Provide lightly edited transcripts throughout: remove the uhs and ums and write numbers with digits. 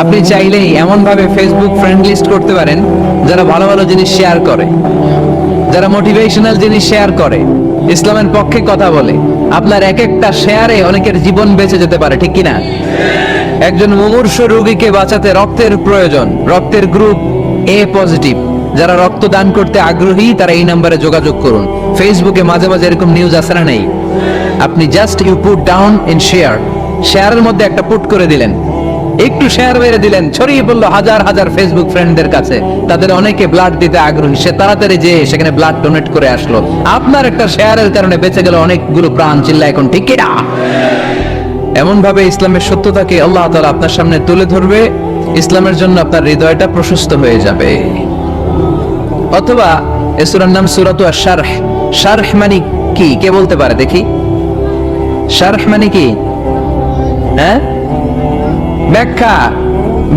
আপনি চাইলেই এমন ভাবে ফেসবুক ফ্রেন্ড লিস্ট করতে পারেন যারা ভালো ভালো জিনিস শেয়ার করে, যারা মোটিভেশনাল জিনিস শেয়ার করে, ইসলামের পক্ষে কথা বলে। আপনার এক একটা শেয়ারে অনেকের জীবন বেঁচে যেতে পারে, ঠিক কিনা? একজন মুমূর্ষু রোগীকে বাঁচাতে রক্তের প্রয়োজন, রক্তের গ্রুপ এ পজিটিভ। যারা রক্ত দান করতে আগ্রহী তারা এই নম্বরে যোগাযোগ করুন। ফেসবুকে মাঝে মাঝে এরকম নিউজ আসে না নেই? আপনি just you put down in share, শেয়ারের মধ্যে একটা পুট করে দিলেন, একটু শেয়ার মেরে দিলেন, ছড়িয়ে পড়লো হাজার হাজার ফেসবুক ফ্রেন্ডদের কাছে। তাদের অনেকে ব্লাড দিতে আগ্রহী, সে তাড়াতাড়ি যে সেখানে ব্লাড ডোনেট করে আসলো। আপনার একটা শেয়ারের কারণে বেঁচে গেল অনেকগুলো প্রাণ। চিল্লা এখন ঠিক কিনা? এমন ভাবে ইসলামের সত্যতাকে আল্লাহ তাআলা আপনার সামনে তুলে ধরবে, ইসলামের জন্য আপনার হৃদয়টা প্রশস্ত হয়ে যাবে। অথবা এই সূরার নাম সূরাতু আশ-শারহ। শারহ মানে কি, কে বলতে পারে দেখি? শারহ মানে কি? হ্যাঁ, ব্যাখ্যা,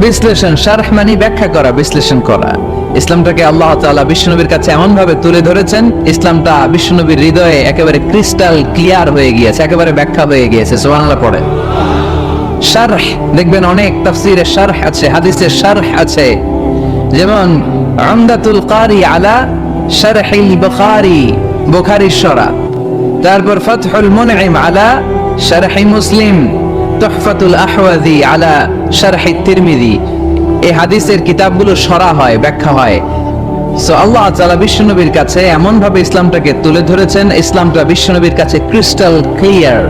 বিশ্লেষণ। শারহ মানে ব্যাখ্যা করা, বিশ্লেষণ করা। ইসলামটাকে আল্লাহ তাআলা বিশ্বনবীর কাছে এমন ভাবে তুলে ধরেছেন, ইসলামটা বিশ্বনবীর হৃদয়ে একেবারে ক্রিস্টাল ক্লিয়ার হয়ে গিয়েছে, একেবারে ব্যাখ্যা হয়ে গিয়েছে। সুবহানাল্লাহ পড়ে। শারহ দেখবেন অনেক তাফসীরে শারহ আছে, হাদিসে শারহ আছে। যেমন উমদাতুল কারি আলা শারহিল বুখারী, বুখারীর শরহ। তারপর ফাতহুল মুনঈম আলা শারহি মুসলিম, তুহফাতুল আহওয়াযী আলা শারহি তিরমিযী। এই হাদিসের কিতাবগুলো শরহ হয়, ব্যাখ্যা হয়। সো আল্লাহ তাআলা বিশ্বনবীর কাছে এমন ভাবে ইসলামটাকে তুলে ধরেছেন, ইসলামটা বিশ্বনবীর কাছে ক্রিস্টাল ক্লিয়ার।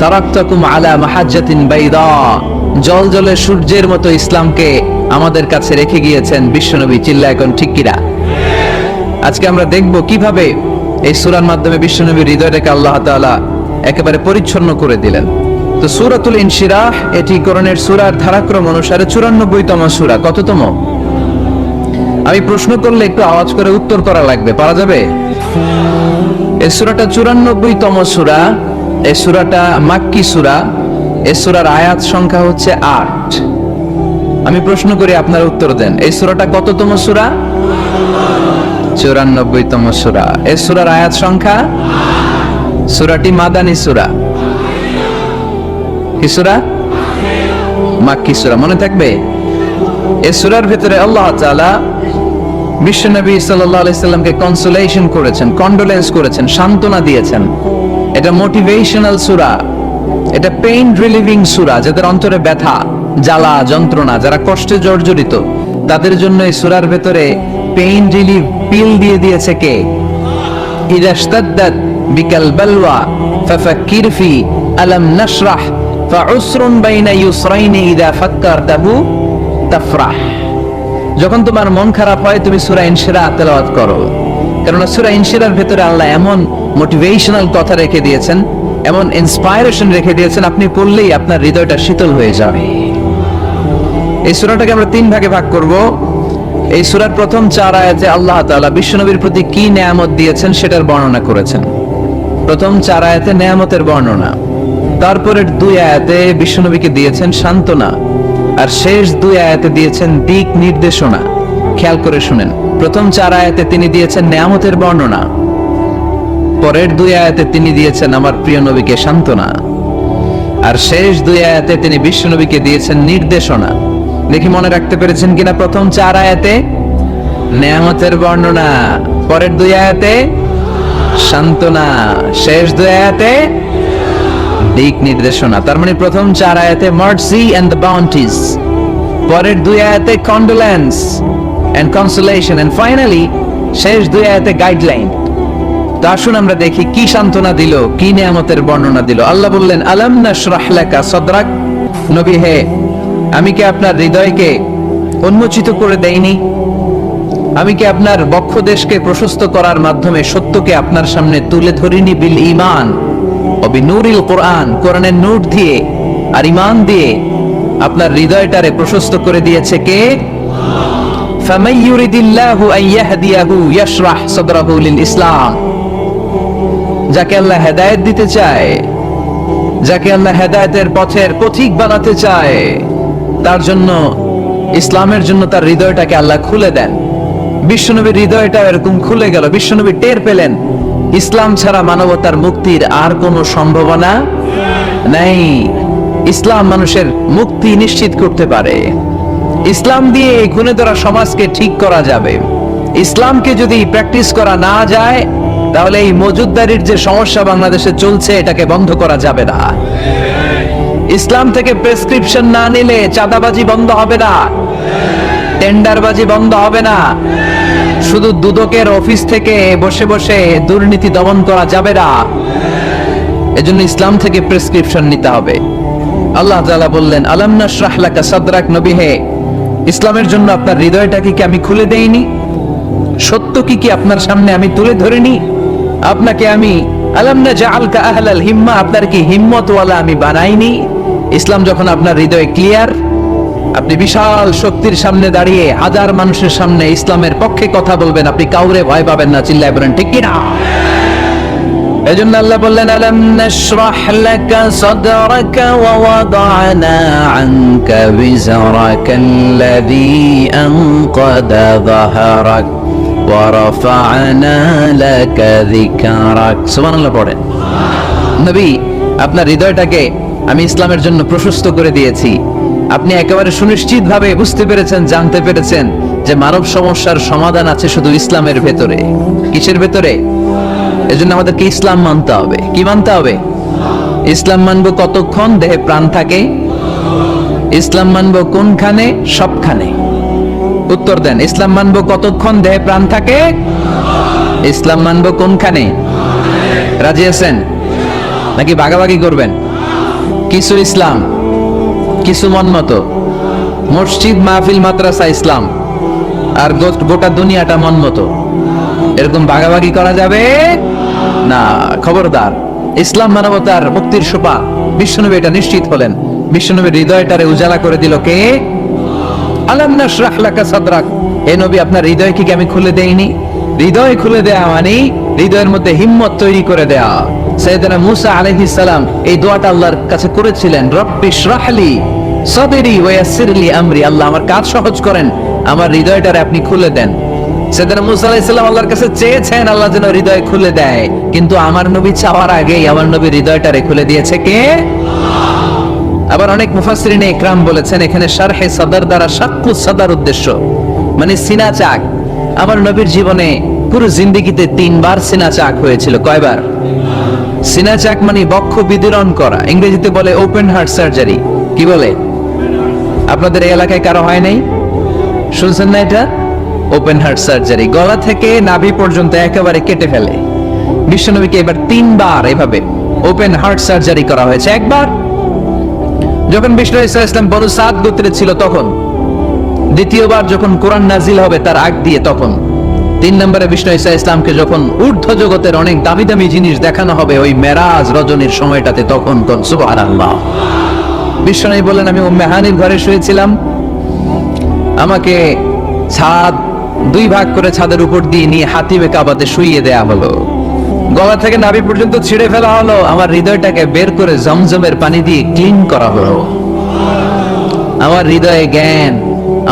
তারাকতুকুম আলা মাহাজ্জাতিন বাইদা, জলজলে সূর্যের মতো ইসলামকে আমাদের কাছে রেখে গিয়েছেন বিশ্বনবী। চিল্লা এখন ঠিক কিনা? আজকে আমরা দেখব কিভাবে এই সূরার মাধ্যমে বিশ্বনবীর হৃদয়টাকে আল্লাহ তাআলা একেবারে পরিচ্ছন্ন করে দিলেন। তো সূরাতুল ইনশিরাহ এটি কোরআনের সূরার ধারাক্রম অনুসারে 94তম সূরা। কততম? আমি প্রশ্ন করলে একটু আওয়াজ করে উত্তর করা লাগবে, পারা যাবে? এই সূরাটা 94তম সূরা। এই সূরাটা মাক্কি সূরা। এই সূরার আয়াত সংখ্যা হচ্ছে 8। আমি প্রশ্ন করি, আপনারা উত্তর দেন। এই সূরাটা কততম সূরা? 94তম সূরা। এই সূরার আয়াত সংখ্যা? সূরাটি মাদানী সূরা। কি সূরা? মাক্কি সূরা। মনে থাকবে? এই সূরার ভিতরে আল্লাহ তাআলা বিশ্বনবী সাল্লাল্লাহু আলাইহি সাল্লামকে কনসোলেশন করেছেন, কন্ডোলেন্স করেছেন, সান্ত্বনা দিয়েছেন। এটা মোটিভেশনাল সূরা, এটা পেইন রিলিভিং সূরা। যাদের অন্তরে ব্যথা, জ্বালা, যন্ত্রণা, যারা কষ্টে জর্জরিত, তাদের জন্য এই সূরার ভিতরে পেইন রিলিভ পিল দিয়ে দিয়েছে কে? ইযা ইশতাদ্দাত বিকাল বালওয়া ফাফাক্কির ফি আলাম নাশরাহ ফাউসরুন বাইনা ইউসরাইনি ইযা ফাক্কারতাহু তাফরাহ। যখন তোমার মন খারাপ হয় তুমি সূরা ইনশিরাহ তেলাওয়াত করো, কারণ সূরা ইনশিরার ভিতরে আল্লাহ এমন মোটিভেশনাল কথা রেখে দিয়েছেন, এমন ইন্সপায়ারেশন রেখে দিয়েছেন, আপনি পড়লেই আপনার হৃদয়টা শীতল হয়ে যাবে। এই সূরাটাকে আমরা 3 ভাগে ভাগ করব। এই সূরার প্রথম 4 আয়াতে আল্লাহ তাআলা বিশ্বনবীর প্রতি কি নেয়ামত দিয়েছেন সেটার বর্ণনা করেছেন। প্রথম 4 আয়াতে নেয়ামতের বর্ণনা, তারপরের 2 আয়াতে বিশ্বনবীকে দিয়েছেন সান্ত্বনা, আর শেষ 2 আয়াতে দিয়েছেন দিক নির্দেশনা। খেয়াল করে শুনেন, প্রথম 4 আয়াতে তিনি দিয়েছেন নেয়ামতের বর্ণনা, পরের 2 আয়াতে তিনি দিয়েছেন আমার প্রিয় নবীকে সান্ত্বনা, আর শেষ 2 আয়াতে তিনি বিশ্বনবীকে দিয়েছেন নির্দেশনা। দেখি মনে রাখতে পেরেছেন কিনা? প্রথম 4 আয়াতে নেয়ামতের বর্ণনা, পরের 2 আয়াতে সান্ত্বনা, শেষ 2 আয়াতে দিক নির্দেশনা। তার মানে প্রথম 4 আয়াতে মার্সি এন্ড দ্য বাউন্টিজ, পরের 2 আয়াতে condolence and consolation, and finally শেষ 2 আয়াতে গাইডলাইন। তো আসুন আমরা দেখি কি সান্ত্বনা দিল, কি নিয়ামতের বর্ণনা দিল। আল্লাহ বললেন, আলাম নাশরাহ লাকা সাদরাক, নবী হে, আমি কি আপনার হৃদয়কে উন্মোচিত করে দেইনি? আমি কি আপনার বক্ষদেশকে প্রশস্ত করার মাধ্যমে সত্যকে আপনার সামনে তুলে ধরিনি? বিল ঈমান ও বিনূরিল কোরআন, কোরআনের নূর দিয়ে আর ঈমান দিয়ে আপনার হৃদয়টারে প্রশস্ত করে দিয়েছে কে? ফামান ইউরিদিল্লাহু আন ইয়াহদিয়াহু ইয়াশরাহ সাদরাহু লিল ইসলাম। যাকে আল্লাহ হেদায়েত দিতে চায়, যাকে আল্লাহ হেদায়েতের পথের পথিক বানাতে চায়, তার জন্য, ইসলামের জন্য তার হৃদয়টাকে আল্লাহ খুলে দেন। বিশ্বনবীর হৃদয়টা এরকম খুলে গেল। বিশ্বনবী টের পেলেন ইসলাম ছাড়া মানবতার মুক্তির আর কোনো সম্ভাবনা নাই। ইসলাম মানুষের মুক্তি নিশ্চিত করতে পারে। ইসলাম দিয়ে এই গুণে ধরা সমাজকে ঠিক করা যাবে। ইসলামকে যদি প্র্যাকটিস করা না যায়, তাহলে এই মজুদদারির যে সমস্যা বাংলাদেশে চলছে, এটাকে বন্ধ করা যাবে না। ইসলাম থেকে প্রেসক্রিপশন না নিলে চাঁদাবাজি বন্ধ হবে না, টেন্ডারবাজি বন্ধ হবে না, শুধু দুদকের অফিস থেকে বসে বসে দুর্নীতি দমন করা যাবে না। এজন্য ইসলাম থেকে প্রেসক্রিপশন নিতে হবে। আল্লাহ তাআলা বললেন, আলাম নাশরাহ লাকা সাদরাক, নবী হে, ইসলামের জন্য আপনার হৃদয়টাকে কি আমি খুলে দেইনি? সত্য কি আপনার সামনে আমি তুলে ধরিনি? আপনাকে আমি আলাম নাজআলকা আহলাল হিম্মা, আপনার কি হিম্মতওয়ালা আমি বানাইনি? ইসলাম যখন আপনার হৃদয়ে ক্লিয়ার, আপনি বিশাল শক্তির সামনে দাঁড়িয়ে হাজার মানুষের সামনে ইসলামের পক্ষে কথা বলবেন, আপনি কাউরে ভয় পাবেন না। চিল্লায় বলেন ঠিক কি না? এজন্য আল্লাহ বললেন, আলাম নাশরাহ লাকা সাদরাকা ওয়া ওয়াদা'না আনকা বিজরাকাল্লাযী আনকাদা যাহরাক ওয়া রাফা'না লাকা যিকরাক। সুবহানাল্লাহ পড়েন। নবী, আপনার হৃদয়টাকে আমি ইসলামের জন্য প্রশস্ত করে দিয়েছি। আপনি একেবারে সুনিশ্চিতভাবে বুঝতে পেরেছেন, জানতে পেরেছেন যে মানব সমস্যার সমাধান আছে শুধু ইসলামের ভেতরে। কিসের ভেতরে? এজন্য আমাদেরকে ইসলাম মানতে হবে। কি মানতে হবে? ইসলাম মানবো কতক্ষণ দেহে প্রাণ থাকে? ইসলাম মানবো কোনখানে? সবখানে। উত্তর দেন, ইসলাম মানবো কতক্ষণ দেহে প্রাণ থাকে? ইসলাম মানবো কোনখানে? রাজি আছেন নাকি ভাগাভাগি করবেন? কিছু ইসলাম, কিছু মন মতো। মসজিদ, মাহফিল, মাদ্রাসা ইসলাম, আর গোটা দুনিয়াটা মন মতো। এরকম ভাগাভাগি করা যাবে না, খবরদার। ইসলাম মানবতার মুক্তির সোপা। বিশ্বনবী এটা নিশ্চিত হলেন। বিশ্বনবীর হৃদয়টারে উজালা করে দিল কে? আলাম নাশরাহ লাকা সাদরাক, হে নবী, আপনার হৃদয় কি আমি খুলে দেইনি? হৃদয় খুলে দেয়া মানে হৃদয়ের মধ্যে হিম্মত তৈরি করে দেয়া। সাইয়েদনা মুসা আলাইহিস সালাম এই দোয়াটা আল্লাহর কাছে করেছিলেন, রব্বি ইশরাহ লি সাদরি ওয়া ইয়াসসির লি আমরি, আল্লাহ আমার কাজ সহজ করেন, আমার হৃদয়টারে আপনি খুলে দেন। সাইয়েদনা মুসা আলাইহিস সালাম আল্লাহর কাছে চেয়েছেন আল্লাহ যেন হৃদয় খুলে দেয়, কিন্তু আমার নবী চাওয়ার আগেই আমার নবীর হৃদয়টারে খুলে দিয়েছে কে? আবার অনেক মুফাসসিরিনে ইকরাম বলেছেন, এখানে শারহে সাদর দ্বারা শাক্কু সাদর উদ্দেশ্য, মানে সিনা চাক। আমার নবীর জীবনে পুরো জিন্দেগিতে 3 বার সিনা চাক হয়েছিল। কয়বার? সিনা চাক মানে বক্ষ বিদীর্ণ করা, ইংরেজিতে বলে ওপেন হার্ট সার্জারি। কি বলে? আপনাদের এই এলাকায় কারো হয় নাই? শুনছেন না এটা? ওপেন হার্ট সার্জারি, গলা থেকে নাভি পর্যন্ত একেবারে কেটে ফেলে। বিশ্বনবীকে এবার 3 বার এভাবে ওপেন হার্ট সার্জারি করা হয়েছে। একবার যখন বিষ্ণু ইসলাম বনু সাদ গোত্রে ছিল তখন, দ্বিতীয়বার যখন কোরআন নাজিল হবে তার আগ দিয়ে তখন, 3 নম্বরে বিষ্ণু ইসলামকে যখন ঊর্ধ্ব জগতের অনেক দামি দামি জিনিস দেখানো হবে ওই মেরাজ রজনীর সময়টাতে, তখন কোন সুবহানাল্লাহ। বিষ্ণু বললেন, আমি উম্মে হানির ঘরে শুয়েছিলাম, আমাকে ছাদ 2 ভাগ করে ছাদের উপর দিয়ে নিয়ে হাতিমে কাবাতে শুইয়ে দেয়া হলো, গলা থেকে নাভি পর্যন্ত ছিঁড়ে ফেলা হলো, আমার হৃদয়টাকে বের করে জমজমের পানি দিয়ে ক্লিন করা হলো, আমার হৃদয়ে জ্ঞান,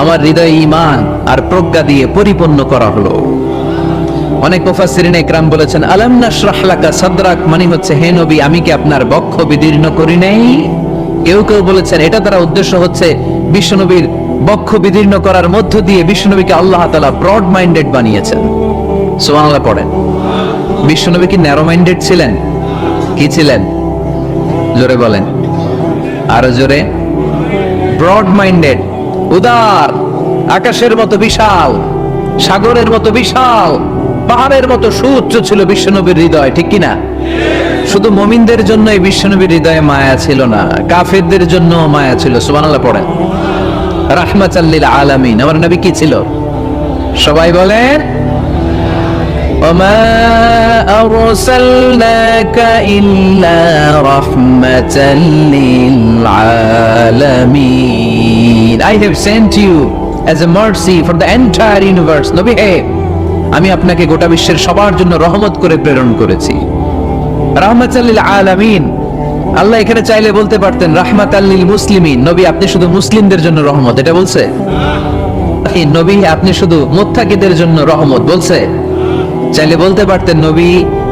আমার হৃদয়ে ঈমান আর প্রজ্ঞা দিয়ে পরিপূর্ণ করা হলো। অনেক মুফাসসিরিনে ইকরাম বলেছেন, আলাম নাশরাহ লাকা সাদরাক মানে হচ্ছে, হে নবী, আমি কি আপনার বক্ষ বিদীর্ণ করি নাই? কেউ কেউ বলেছেন এটা দ্বারা উদ্দেশ্য হচ্ছে বিশ্বনবীর বক্ষ বিদীর্ণ করার মধ্য দিয়ে বিশ্বনবীকে আল্লাহ তাআলা ব্রড মাইন্ডেড বানিয়েছেন। সুবহানাল্লাহ পড়েন। বিশ্বনবী কি ন্যারো মাইন্ডেড ছিলেন? কি ছিলেন? জোরে বলেন, আরো জোরে। ব্রড মাইন্ডেড, উদার, আকাশের মতো বিশাল, সাগরের মতো বিশাল, পাহাড়ের মতো সুউচ্চ ছিল বিশ্বনবীর হৃদয়, ঠিক কিনা? শুধু মুমিনদের জন্য এই বিশ্বনবীর হৃদয়ে মায়া ছিল না, কাফেরদের জন্য মায়া ছিল। সুবহানাল্লাহ পড়েন। রাহমাতাল লিল আলামিন, আমার নবী কি ছিল? সবাই বলেন, ওমা আরসালনাকা ইল্লা রাহমাতাল লিল আলামিন, I have sent you as a mercy for the entire universe. নবী হে, আমি আপনাকে গোটা বিশ্বের সবার জন্য রহমত করে প্রেরণ করেছি। রাহমাতাল লিল আলামিন, আল্লাহ এখানে চাইলে বলতে পারতেন রাহমাতাল লিল মুসলিমিন, নবী আপনি শুধু মুসলিমদের জন্য রহমত, এটা বলছে? নবী আপনি শুধু মুত্তাকিদের জন্য রহমত বলছে? চাইলে বলতে পারতেন নবী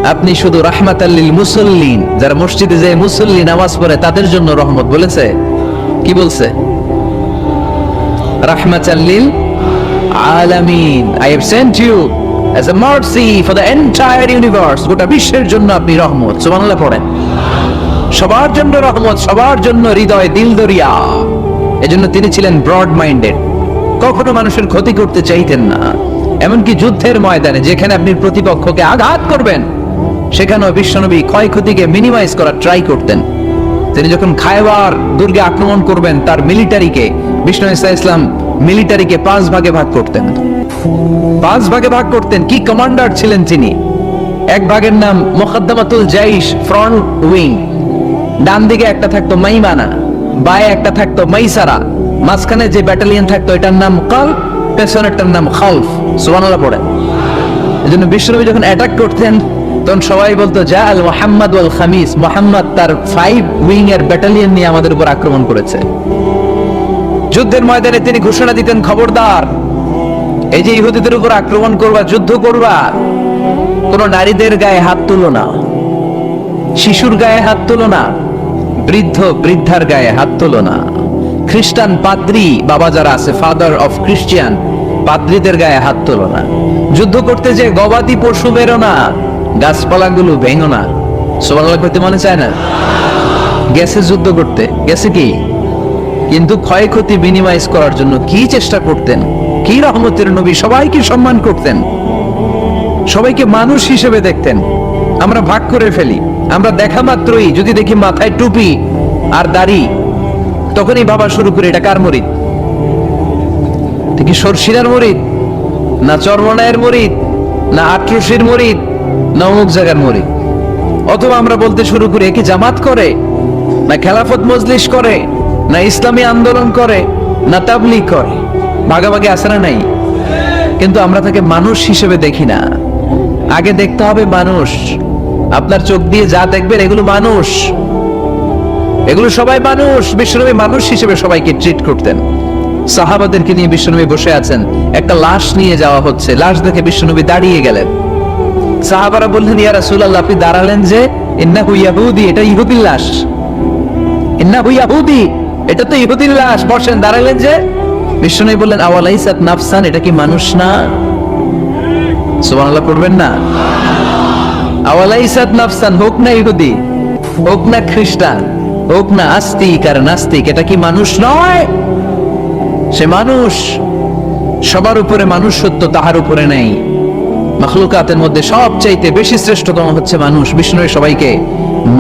আপনি শুধু রাহমাতাল লিল মুসাল্লিন, যারা মসজিদে যে মুসল্লি নামাজ পড়ে তাদের জন্য রহমত বলেছে। কি বলছে? রাহমাতাল লিল আলামিন, I have sent you as a mercy for the entire universe, গোটা বিশ্বের জন্য আপনি রহমত। সুবহানাল্লাহ পড়েন। সবার জন্য রহমত, সবার জন্য হৃদয় দিল দরিয়া। এজন্য তিনি ছিলেন ব্রড মাইন্ডেড, কখনো মানুষের ক্ষতি করতে চাইতেন না। এমনকি যুদ্ধের ময়দানে যেখানে আপনি প্রতিপক্ষকে আঘাত করবেন সেখানেও বিশ্বনবী ক্ষয়ক্ষতিকে মিনিমাইজ করার ট্রাই করতেন। তিনি যখন খায়বার দুর্গে আক্রমণ করবেন তার মিলিটারিকে, বিষ্ণু ইসলাম মিলিটারিকে 5 ভাগে ভাগ করতেন। 5 ভাগে ভাগ করতেন। কি কমান্ডার ছিলেন তিনি! এক ভাগের নাম মুকদ্দমাতুল জাইশ, ফ্রন্ট উইং। ডান দিকে একটা থাকতো মাইমানা, বায়ে একটা থাকতো মাইসারা, মাঝখানে যে ব্যাটালিয়ন থাকতো এটার নাম কলব, পেছনেরটার নাম খালফ। সুবহানাল্লাহ পড়ে। এজন্য বিশ্বনবী যখন অ্যাটাক করতেন তখন সবাই বলতো যা আল মুহাম্মদ ওয়াল খামিস, মুহাম্মদ তার 5 উইং এর ব্যাটালিয়ন নিয়ে আমাদের উপর আক্রমণ করেছে। যুদ্ধের ময়দানে তিনি ঘোষণা দিতেন, খবরদার, এই যে ইহুদিদের উপর আক্রমণ করবা, যুদ্ধ করবা, কোন নারীদের গায়ে হাত তুলো না, শিশুর গায়ে হাত তুলো না, বৃদ্ধ বৃদ্ধার গায়ে হাত তুলো না, খ্রিস্টান পাদ্রী বাবা যারা আছে, ফাদার অফ ক্রিশ্চিয়ান, পাদ্রীদের গায়ে হাত তুলো না। যুদ্ধ করতে যে গবাদি পশু বেরো না, গাছপালাগুলো ভেঙো না। সুবহানাল্লাহ করতে মনে চায় না? গেছে যুদ্ধ করতে, গেছে কি, কিন্তু ক্ষয়ক্ষতি মিনিমাইজ করার জন্য কি চেষ্টা করতেন! কি রহমতের নবী! সবাইকে সম্মান করতেন, সবাইকে মানুষ হিসেবে দেখতেন। আমরা ভাগ করে ফেলি, আমরা দেখা মাত্রই যদি দেখি মাথায় টুপি আর দাড়ি, তখনই ভাবা শুরু করি এটা কার মুরিদ? কি সরসিনার মুরিদ, না চরমনায়ের মুরিদ, না আটরশির মুরিদ, না অমুক জায়গার মুরিদ? অথবা আমরা বলতে শুরু করি কি জামাত করে, না খেলাফত মজলিস করে, না ইসলামী আন্দোলন করে, না তাবলীগ করে। ভাগাভাগি আছে না নাই? কিন্তু আমরা তাকে মানুষ হিসেবে দেখি না। আগে দেখতে হবে মানুষ। আপনার চোখ দিয়ে যা দেখবেন এগুলো মানুষ, এগুলো সবাই মানুষ। বিশ্বনবী মানুষ হিসেবে সবাইকে ট্রিট করতেন। সাহাবাদেরকে নিয়ে বিশ্বনবী বসে আছেন, একটা লাশ নিয়ে যাওয়া হচ্ছে, লাশ দেখে বিশ্বনবী দাঁড়িয়ে গেলেন। সাহাবারা বললেন, ইয়া রাসূলুল্লাহ, আপনি দাঁড়ালেন যে? ইন্নাহু ইয়াহুদি, এটা ইহুদির লাশ। ইন্নাহু ইয়াহুদি, এটা তো ইহুদির লাশ, বসেন, দাঁড়ালেন যে? বিশ্বনবী বললেন, আওয়ালাইসাত নাফসান, এটা কি মানুষ না? সুবহানাল্লাহ পড়বেন না? আওয়ালাইসাত নাফসান, হোক না ইহুদি, হোক না খ্রিস্টান, হোক না আস্তিক আর নাস্তিক, এটা কি মানুষ নয়? সে মানুষ। সবার উপরে মানুষ সত্য, তাহার উপরে নেই। মাখলুকাতের মধ্যে সবচাইতে বেশি শ্রেষ্ঠতম হচ্ছে মানুষ। বিশ্বনবী সবাইকে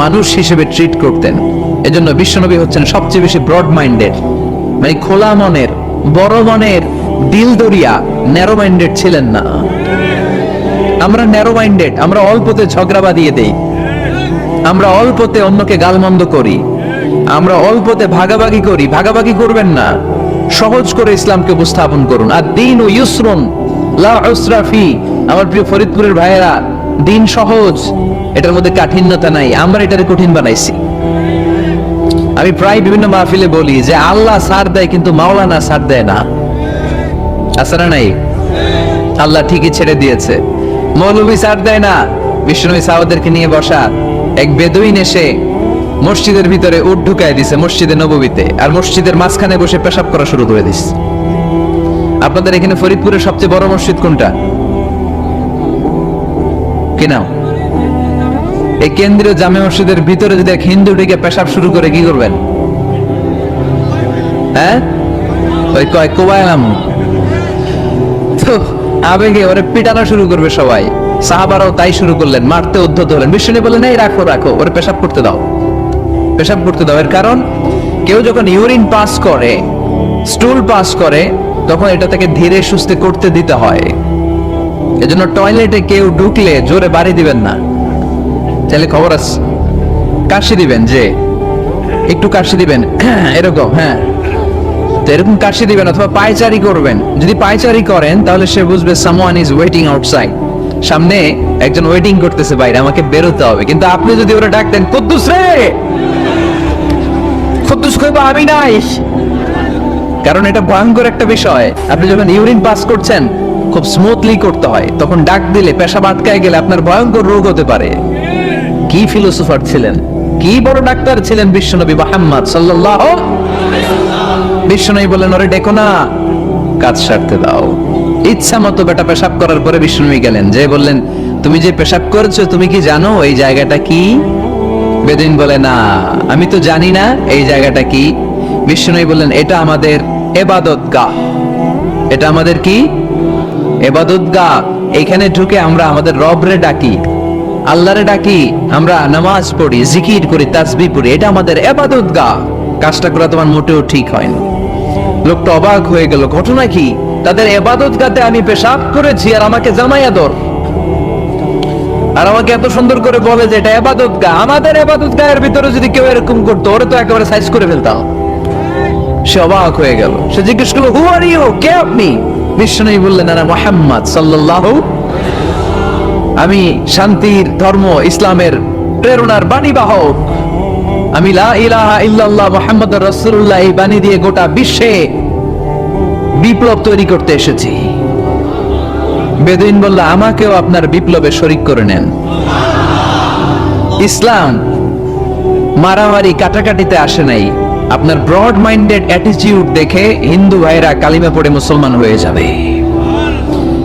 মানুষ হিসেবে ট্রিট করতেন। এজন্য বিশ্বনবী হচ্ছেন সবচেয়ে বেশি ব্রড মাইন্ডেড, মানে খোলা মনের, বড় মনের, দিল দরিয়া। ন্যারো মাইন্ডেড ছিলেন না। আমরা ন্যারো মাইন্ডেড, আমরা অল্পতে ঝগড়া বাঁধিয়ে দেই, আমরা অল্পতে অন্যকে গালমন্দ করি, আমরা অল্পতে ভাগাভাগি করি। ভাগাভাগি করবেন না, সহজ করে ইসলামকে উপস্থাপন করুন। আর দিন ও ইউসরুন লা উসরা ফি। আমার প্রিয় ফরিদপুরের ভাইয়েরা, দিন সহজ, এটার মধ্যে কাঠিন্যতা নাই। আমরা এটারে কঠিন বানাইছি। আমি প্রায় বিভিন্ন মাহফিলে বলি যে আল্লাহ ছাড় দেয় কিন্তু মাওলানা ছাড় দেয় না। আছে না নাই? আল্লাহ ঠিকই ছেড়ে দিয়েছে, মৌলভী ছাড় দেয় না। বিশ্বনবী সাহাবাদেরকে নিয়ে বসা, এক বেদুইন এসে মসজিদের ভিতরে উট ঢুকায় দিছে, মসজিদে নববীতে, আর মসজিদের মাঝখানে বসে পেশাব করা শুরু করে দিস। আপনাদের এখানে ফরিদপুরের সবচেয়ে বড় মসজিদ কোনটা? কি নাম? এই কেন্দ্রীয় জামে মসজিদের ভিতরে যদি এক হিন্দু ঢুকে পেশাব শুরু করে কি করবেন? হ্যাঁ, ওই কয় কোবাইলাম, তো আবেগে ওরে পিটানো শুরু করবে সবাই। সাহাবারাও তাই শুরু করলেন, মারতে উদ্ধত হলেন। বিশ্বনবী বললেন, এই রাখো রাখো, ওরে পেশাব করতে দাও, পেশাব করতে দাও। এর কারণ, কেউ যখন ইউরিন পাস করে, স্টুল পাস করে, তখন এটা তাকে ধীরে সুস্থে করতে দিতে হয়। এজন্য টয়লেটে কেউ ঢুকলে জোরে বাড়ি দিবেন না। তাহলে খবর আছে, কাশি দিবেন, যে একটু কাশি দিবেন এরকম, হ্যাঁ, তো এরকম কাশি দিবেন। অথবা পায়চারি করবেন। যদি পায়চারি করেন তাহলে সে বুঝবে সামওয়ান ইজ ওয়েটিং আউটসাইড, সামনে একজন ওয়েটিং করতেছে বাইরে, আমাকে বেরোতে হবে। কিন্তু আপনি যদি ওরা ডাক দেন, কুদ্দুস রে, কুদ্দুস কইবা আমি নাই, কারণ এটা ভয়ঙ্কর একটা বিষয়। আপনি যখন ইউরিন পাস করছেন, খুব খুব স্মুথলি করতে হয়, তখন ডাক দিলে পেশাব আটকায় গেলে আপনার ভয়ঙ্কর রোগ হতে পারে। কি ফিলোসোফার ছিলেন, কি বড় ডাক্তার ছিলেন বিশ্বনবী মুহাম্মদ সাল্লাল্লাহু আলাইহি ওয়াসাল্লাম। বিশ্বনবী বললেন, ওরে ডেকো না, কাজ সারতে দাও। ইচ্ছা মতো বেটা পেশাব করার পরে বিশ্বনবী গেলেন, যে বললেন, তুমি যে পেশাব করেছো তুমি কি জানো এই জায়গাটা কি? বেদুইন বলে, না আমি তো জানি না এই জায়গাটা কি। বিশ্বনবী বললেন, এটা আমাদের ইবাদতগাহ। এটা আমাদের কি? ইবাদতগাহ। এখানে ঢুকে আমরা আমাদের রবরে ডাকি, আল্লাহরে ডাকি, আমরা নামাজ পড়ি, জিকির করি, তাসবিহ পড়ি, এটা আমাদের ইবাদতগাহ। কাজটা করা তোমার মোটেও ঠিক হয়নি। লোকটা অবাক হয়ে গেল, ঘটনা কি? তাদের ইবাদতগাহতে আমি পেশাব করেছি আর আমাকে জামাই আদর, আর আমাকে এত সুন্দর করে বলে যে এটা ইবাদতগাহ। আমাদের ইবাদতগাহের ভিতরে যদি কেউ এরকম করতো, ওরে তো একেবারে সাইজ করে ফেলতাম। সে অবাক হয়ে গেল, সে জিজ্ঞেস করলো, হু আর ইউ, কে আপনি? বিশ্বনবী বললেন, আনা মুহাম্মদ সাল্লাল্লাহু, আমি শান্তির ধর্ম ইসলামের প্রেরণার বাণী বাহক। আমি লা ইলাহা ইল্লাল্লাহ মুহাম্মাদুর রাসূলুল্লাহ এই বাণী দিয়ে গোটা বিশ্বে বিপ্লব তৈরি করতে এসেছি। বেদুইন বলল, আমাকেও আপনার বিপ্লবে শরীক করে নেন। ইসলাম মারামারি কাটাকাটিতে আসে নাই। আপনার ব্রড মাইন্ডেড অ্যাটিটিউড দেখে হিন্দু ভাইরা কালিমা পড়ে মুসলমান হয়ে যাবে।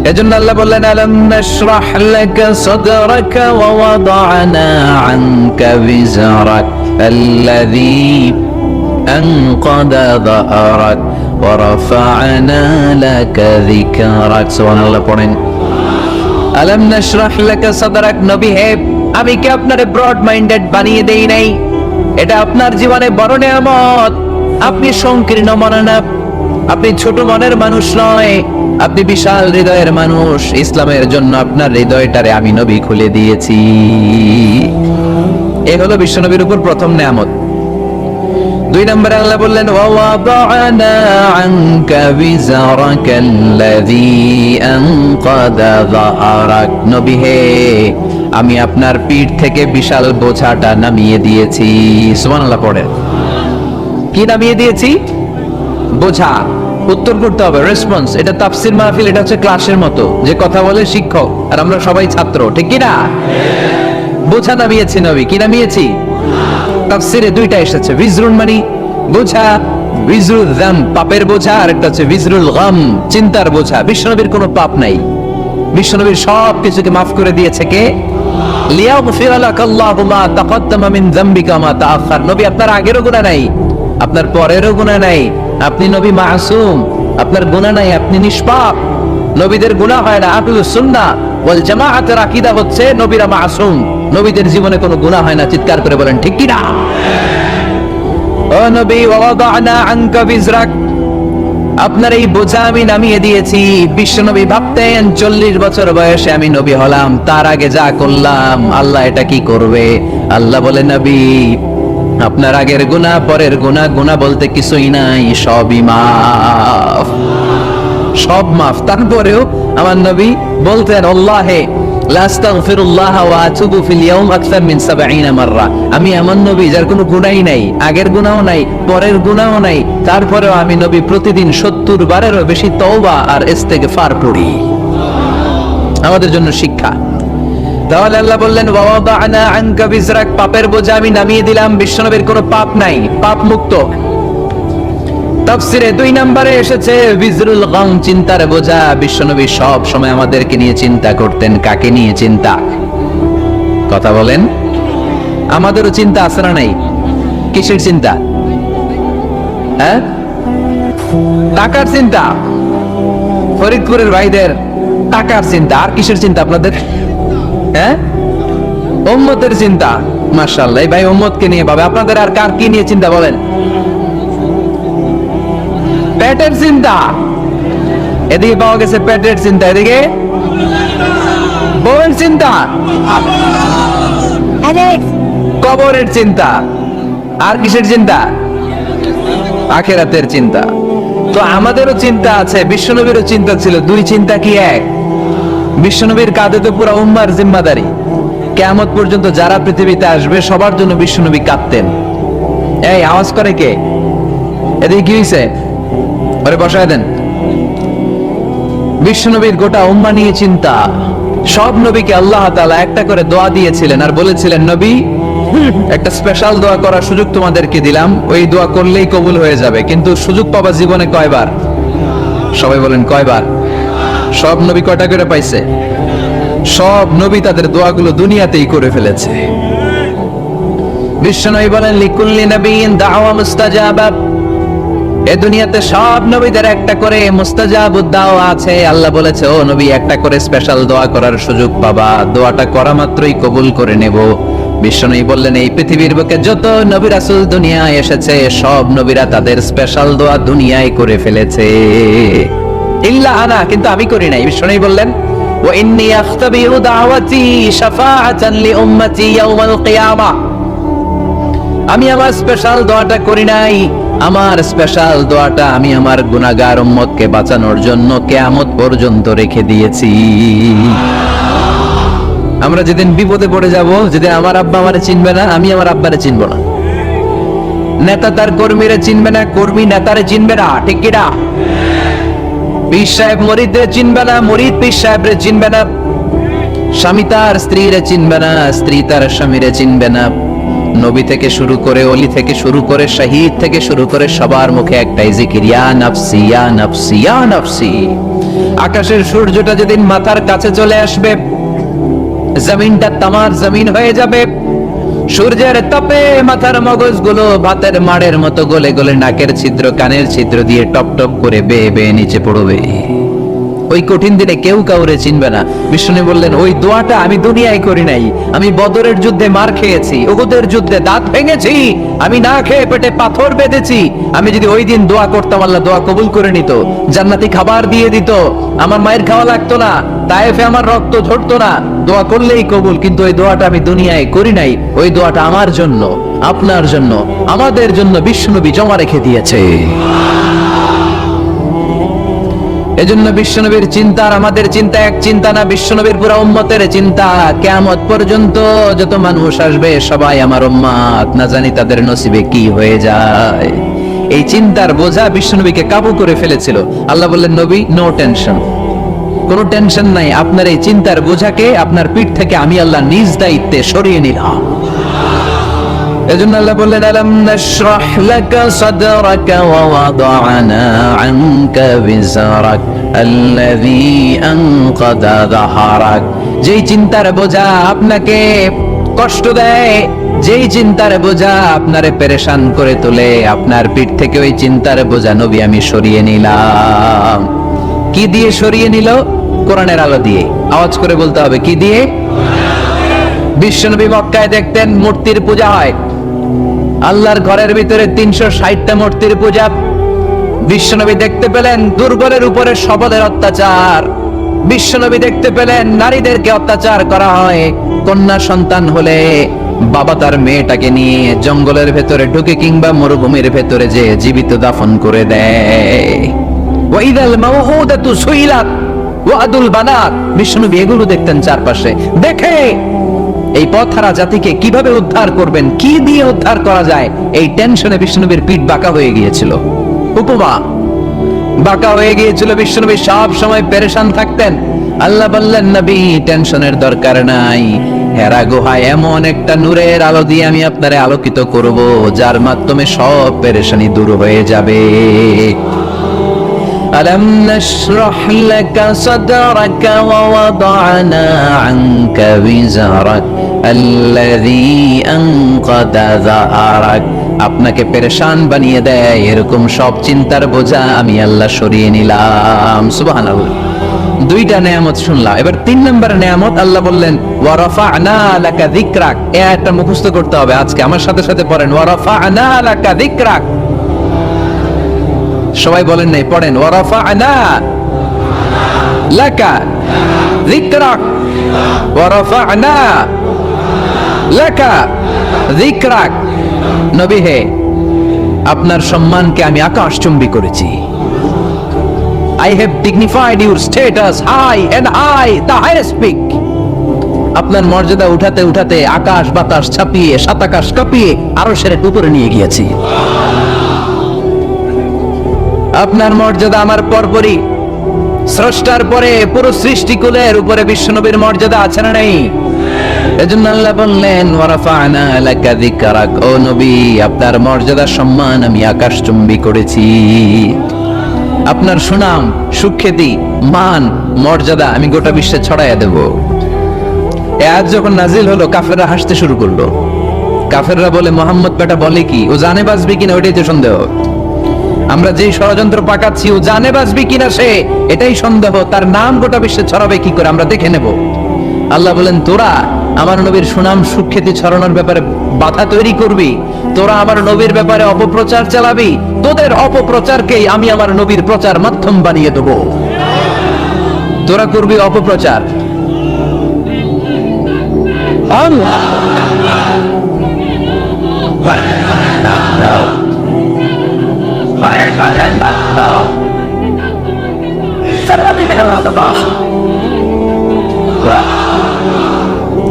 এজন্য আল্লাহ বললেন, আলাম নাশরাহ লাকা সাদরাকা ওয়া ওয়াদা'না আনকা বিজরাক আল্লাযী আনকাদা যাহরাক ওয়া রাফা'না লাকা যিকরাক। সুবহানাল্লাহ পড়েন। আলাম নাশরাহ লাকা সাদরাক, নবী হে, আমি কি আপনারে ব্রড মাইন্ডেড বানিয়ে দেই নাই? এটা আপনার জীবনে বড় নিয়ামত। আপনি সংকীর্ণ মনের না, আপনি ছোট মনের মানুষ নয়, আপনি বিশাল হৃদয়ের মানুষ। ইসলামের জন্য আপনার হৃদয়টারে আমি নবী খুলে দিয়েছি। এ হলো বিশ্বনবীর উপর প্রথম নিয়ামত। দুই নম্বরে আল্লাহ বললেন, ওয়া ওয়াদা'না আনকা বিজরাকাল্লাযী আনকাদা যাহরাক, নবী হে, আমি আপনার পিঠ থেকে বিশাল বোঝাটা নামিয়ে দিয়েছি। সুবহানাল্লাহ পড়েন। কি নামিয়ে দিয়েছি? বোঝা। উত্তর করতে হবে, রেসপন্স। এটা তাফসীর মাহফিল, এটা হচ্ছে ক্লাসের মতো, যে কথা বলে শিক্ষক আর আমরা সবাই ছাত্র, ঠিক কি না? বোঝা নামিয়েছি নবী। কি নামিয়েছি? তাফসীরে দুইটা এসেছে, বিজরুন মানে বোঝা, বিজরুল যাম পাপের বোঝা, আর একটা হচ্ছে বিজরুল গাম চিন্তার বোঝা। বিশ্বনবীর কোনো পাপ নাই, বিশ্বনবীর সব কিছুকে মাফ করে দিয়েছে কে? লিয়াগফিরা লাকাল্লাহু মা তাকাদ্দামা মিন যামবিকা মা তাআখার। নবী আপনার আগেরও গুনাহ নাই, আপনার পরেরও গুনাহ নাই, আপনি নবী মাসুম, আপনার গুনাহ নাই, আপনি নিষ্পাপ। নবীদের গুনাহ হয় না। আহলুস সুন্নাহ ওয়াল জামাআতের আকীদা হচ্ছে নবীরা মাসুম, নবীদের জীবনে কোনো গুনাহ হয় না। চিৎকার করে বলেন ঠিক কি না? ও নবী, ওয়া ওয়াদা'না আনকা বিজরাক, আপনার এই বোঝা আমি নামিয়ে দিয়েছি। বিশ্বনবী ভাবতেন 40 বছর বয়সে আমি নবী হলাম, তার আগে যা করলাম আল্লাহ এটা কি করবে? আল্লাহ বলে, নবী আপনার আগের গুনাহ, পরের গুনাহ, গুনাহ বলতে কিছুই নাই, সবই মাফ, সব মাফ। তারপরেও আমার নবী বলতেন, আল্লাহে লা আস্তাগফিরুল্লাহ ওয়া আতুবু ফিল ইয়াউম আকসার মিন 70 মাররা। আমি এমন নবী যার কোনো গুনাহই নাই, আগের গুনাহও নাই, পরের গুনাহও নাই, তারপরেও আমি নবী প্রতিদিন 70 বারেরও বেশি তওবা আর ইস্তেগফার পড়ি। আমাদের জন্য শিক্ষা। তাহলে আল্লাহ বললেন, ওয়া ওয়াদা'না আনকা বিজরাক, পাপের বোঝা আমি নামিয়ে দিলাম। বিশ্বনবীর কোনো পাপ নাই, পাপ মুক্ত। তাফসীরে 2 নম্বরে এসেছে বিজরুল গাম চিন্তার বোঝা। বিশ্বনবী সব সময় আমাদেরকে নিয়ে চিন্তা করতেন। কাকে নিয়ে চিন্তা? কথা বলেন। আমাদেরও চিন্তা আছে না নাই? কিসের চিন্তা? হ্যাঁ, টাকার চিন্তা। ফরিদপুরের ভাইদের টাকার চিন্তা। আর কিসের চিন্তা আপনাদের? হ্যাঁ, উম্মতের চিন্তা। মাশাআল্লাহ, এই ভাই উম্মতকে নিয়ে ভাবে। আপনাদের আর কার কি নিয়ে চিন্তা বলেন? পেটের চিন্তা। এদিকে পাওয়া গেছে পেটের চিন্তা, এদিকে বউয়ের চিন্তা, কবরের চিন্তা। আর কিসের চিন্তা? আখিরাতের চিন্তা। তো আমাদেরও চিন্তা আছে, বিশ্বনবীরও চিন্তা ছিল। দুই চিন্তা কি এক? বিশ্বনবীর কাঁধে তো পুরো উম্মার জিম্মাদারি। কিয়ামত পর্যন্ত যারা পৃথিবীতে আসবে সবার জন্য বিশ্বনবী কাঁদতেন। এই আওয়াজ করে কে? এদিকে কি হইছে? ওরে বসায় দেন। বিশ্বনবীর গোটা উম্মাহ নিয়ে চিন্তা। সব নবীকে আল্লাহ তাআলা একটা করে দোয়া দিয়েছিলেন আর বলেছিলেন, নবী একটা স্পেশাল দোয়া করার সুযোগ তোমাদেরকে দিলাম, ওই দোয়া করলেই কবুল হয়ে যাবে। কিন্তু সুযোগ পাবা জীবনে কয়বার? সবাই বলেন কয়বার? সব নবী কয়টা করে পাইছে? সব নবী তাদের দোয়াগুলো দুনিয়াতেই করে ফেলেছে। বিশ্বনবী বলেন, লিকুল্লি নবিয়্যিন দাওয়া মুস্তাজাবা। এই দুনিয়াতে সব নবীদের একটা করে মুস্তাজাবুদ দাওয়া আছে। আল্লাহ বলেছে, ও নবী, একটা করে স্পেশাল দোয়া করার সুযোগ পাবা, দোয়াটা করা মাত্রই কবুল করে নেব। বিশ্বনবী বললেন, এই পৃথিবীর বুকে যত নবী রাসূল দুনিয়ায় এসেছে, সব নবীরা তাদের স্পেশাল দোয়া দুনিয়ায় করে ফেলেছে, ইল্লা আনা, কিন্তু আমি করি নাই। বিশ্বনবী বললেন, ওয়া ইন্নী আখতাবিরু দাওয়াতি শাফাআতান লি উম্মতি ইয়াউমাল কিয়ামা। আমি আমার স্পেশাল দোয়াটা করি নাই, আমার স্পেশাল দোয়াটা আমি আমার গুনাহগার উম্মতকে বাঁচানোর জন্য কিয়ামত পর্যন্ত রেখে দিয়েছি। আমরা যেদিন বিপদে পড়ে যাব, যেদিন আমার আব্বা আমারে চিনবে না, আমি আমার আব্বারে চিনব না, নেতা তার কর্মীরা চিনবে না, কর্মী নেতারে চিনবে না, ঠিক কি না? পীর সাহেব মুরিদরে চিনবে না, মুরিদ পীর সাহেবরে চিনবে না, স্বামী তার স্ত্রীরে চিনবে না, স্ত্রী তার স্বামীরে চিনবে না। নবী থেকে শুরু করে, ওলি থেকে শুরু করে, শহীদ থেকে শুরু করে সবার মুখে একটাই জিকির, ইয়া নাফসি ইয়া নাফসি ইয়া নাফসি। আকাশের সূর্যটা যেদিন মাথার কাছে চলে আসবে, জমিনটা তামার জমিন হয়ে যাবে, সূর্যের তাপে মাথার মগজগুলো ভাতের মাড়ের মতো গলে গলে নাকের ছিদ্র কানের ছিদ্র দিয়ে টপ টপ করে বেয়ে বেয়ে নিচে পড়বে। ওই কঠিন দিনে কেউ কাউরে চিনবে না। বিষ্ণু বললেন, ওই দোয়াটা আমি দুনিয়ায় করি নাই, আমি বদরের যুদ্ধে মার খেয়েছি, উহুদের যুদ্ধে দাঁত ভেঙেছি, আমি না খেয়ে পেটে পাথর বেঁধেছি। আমি যদি ওই দিন দোয়া করতাম, আল্লাহ দোয়া কবুল করে নিত, জান্নাতি খাবার দিয়ে দিত, আমার মায়ের খাওয়া লাগতো না, তায়েফে আমার রক্ত ঝরতো না, দোয়া করলেই কবুল। কিন্তু ওই দোয়াটা আমি দুনিয়ায় করি নাই, ওই দোয়াটা আমার জন্য, আপনার জন্য, আমাদের জন্য বিশ্বনবী জমা রেখে দিয়েছে। এজন্য বিশ্বনবীর চিন্তা আর আমাদের চিন্তা এক চিন্তা না, বিশ্বনবীর পুরা উম্মতের চিন্তা। কিয়ামত পর্যন্ত যত মানুষ আসবে সবাই আমার উম্মত, না জানি তাদের নসিবে কি হয়ে যায়। এই চিন্তার বোঝা বিশ্বনবীকে কাবু করে ফেলেছিল। আল্লাহ বললেন, নবী, নো টেনশন, কোনো টেনশন নাই, আপনার এই চিন্তার বোঝাকে আপনার পিঠ থেকে আমি আল্লাহ নিজ দায়িত্বে সরিয়ে নিলাম। এজন্য আল্লাহ বললেন, আলাম নাশরাহ লাকা সাদরাকা ওয়া ওয়াদা'না আনকা বিজরাক আল্লাযী আনকাদা যাহরাক। যেই চিন্তার বোঝা আপনাকে কষ্ট দেয়, যেই চিন্তার বোঝা আপনারে পেরেশান করে তোলে, আপনার পিঠ থেকে ওই চিন্তার বোঝা নবী আমি সরিয়ে নিলাম। কি দিয়ে সরিয়ে নিল? কোরআনের আলো দিয়ে। আওয়াজ করে বলতে হবে, কি দিয়ে? বিশ্বনবী মক্কায় দেখতেন মূর্তির পূজা হয়, আল্লাহর ঘরের ভিতরে 360টা মূর্তির পূজা। বিশ্বনবী দেখতে পেলেন দুর্বলের উপরে সবলের অত্যাচার, বিশ্বনবী দেখতে পেলেন নারীদেরকে অত্যাচার করা হয়। কন্যা সন্তান হলে বাবা তার মেয়েটাকে নিয়ে জঙ্গলের ভেতরে ঢুকে কিংবা মরুভূমির ভেতরে যে জীবিত দাফন করে দেয়। ওয়াইদাল মাউউদাতু সুইলাত ওয়াদুল বানাত। বিশ্বনবী এগুলো দেখতেন চারপাশে, দেখে এই পথহারা জাতিকে কিভাবে উদ্ধার করবেন, কি দিয়ে উদ্ধার করা যায়, এই টেনশনে বিশ্বনবীর পিঠ বাঁকা হয়ে গিয়েছিল, উপমা বাঁকা হয়ে গিয়েছিল। বিশ্বনবী সব সময় পেরেশান থাকতেন। আল্লাহ বললেন, নবী, টেনশনের দরকার নাই, হেরা গুহায় এমন একটা নূরের আলো দিয়ে আমি আপনারে আলোকিত করব, যার মাধ্যমে সব পেরেশানি দূর হয়ে যাবে। ألم نشرح لك صدرك ووضعنا عنك وزرك الذي أنقض ظهرك। আপনাকে পেরেশান বানিয়ে দেয় এরকম সব চিন্তার বোঝা আমি আল্লাহ সরিয়ে নিলাম। সুবহানাল্লাহ। দুইটা নেয়ামত শুনলাম, এবার 3 নম্বর নেয়ামত আল্লাহ বললেন, ওয়া রাফা'না লাকা যিকরাক। এই আয়াতটা মুখস্থ করতে হবে আজকে, আমার সাথে সাথে পড়েন, ওয়া রাফা'না লাকা যিকরাক। সবাই বলেন নাই, পড়েন, ওয়া রাফা'না লাকা যিকরাক ওয়া রাফা'না লাকা যিকরাক। নবী হে, আপনার সম্মানকে আমি আকাশচুম্বী করেছি। I have dignified your status high and high, the highest peak. আপনার মর্যাদা উঠাতে উঠাতে আকাশ বাতাস ছাপিয়ে সাতাকাশ কাঁপিয়ে আরশের উপরে নিয়ে গিয়েছি। আপনার মর্যাদা আমার পরপরই স্রষ্টার পরে পুরো সৃষ্টিকুলের উপরে বিশ্বনবীর মর্যাদা আছে না নাই? এজন্য আল্লাহ বললেন ওয়ারাফা'না লাকা যিকরাক, ও নবী আপনার মর্যাদা সম্মান আমি আকাশচুম্বী করেছি। আপনার সুনাম, সুখ্যাতি, মান, মর্যাদা আমি গোটা বিশ্বে ছড়াইয়া দেব। এই আয়াত যখন নাজিল হলো কাফেররা হাসতে শুরু করলো। কাফেররা বলে মোহাম্মদ বেটা বলে কি, ও জানে বাঁচবে কিনা ওইটাই তো সন্দেহ। আমরা যেই ষড়যন্ত্র পাকাচ্ছি ও জানে বাঁচবে কিনা সে এটাই সন্দেহ, তার নাম গোটা বিশ্বে ছড়াবে কি করে আমরা দেখে নেব। আল্লাহ বলেন তোরা আমার নবীর সুনাম সুখ্যাতি ছড়ানোর ব্যাপারে বাধা তৈরি করবি, তোরা আমার নবীর ব্যাপারে অপপ্রচার চালাবি, তোদের অপপ্রচারকেই আমি আমার নবীর প্রচার মাধ্যম বানিয়ে দেব। তোরা করবি অপপ্রচার।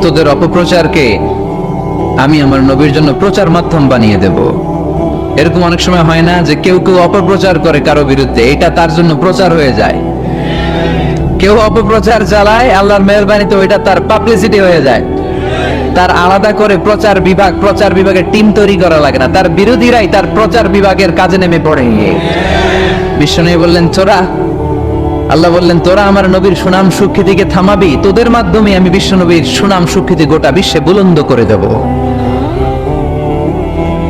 তোদের অপপ্রচারকে আমি আমার নবীর জন্য প্রচার মাধ্যম বানিয়ে দেব। এরকম অনেক সময় হয় না যে কেউ কেউ অপপ্রচার করে কারো বিরুদ্ধে, এটা তার জন্য প্রচার হয়ে যায়। কেউ অপপ্রচার চালায়, আল্লাহর মেহেরবানিতে ওইটা তার পাবলিসিটি হয়ে যায়। তার আলাদা করে প্রচার বিভাগের টিম তৈরি করা লাগে না, তার বিরোধীরাই তার প্রচার বিভাগের কাজে নেমে পড়ে। বিশ্বনবী বললেন তোরা, আল্লাহ বললেন তোরা আমার নবীর সুনাম সুখ্যাতিকে থামাবি, তোদের মাধ্যমে আমি বিশ্বনবীর সুনাম সুখ্যাতি গোটা বিশ্বে বুলন্দ করে দেব।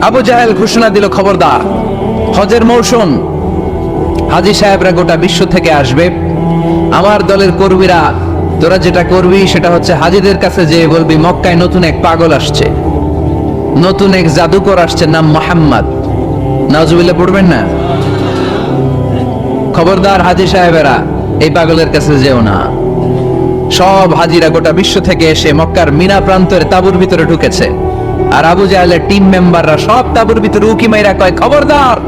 আবু জাহেল ঘোষণা দিল খবরদার, হজের মৌসুম, হাজী সাহেবরা গোটা বিশ্ব থেকে আসবে, আমার দলের কর্মীরা তোরা যেটা করবি সেটা হচ্ছে হাজীদের কাছে যেয়ে বলবি মক্কায় নতুন এক পাগল আসছে, নতুন এক জাদুকর আসছে, নাম মুহাম্মদ। নাউজুবিল্লাহ পড়বেন না। খবরদার হাজী সাহেবেরা এই পাগলের কাছে যেও না। সব হাজিরা গোটা বিশ্ব থেকে এসে মক্কার মিনা প্রান্তের তাঁবুর ভিতরে ঢুকেছে, আর আবু জাহেলের টিম মেম্বাররা সব তাঁবুর ভিতরে উকি মাইরা কয় খবরদার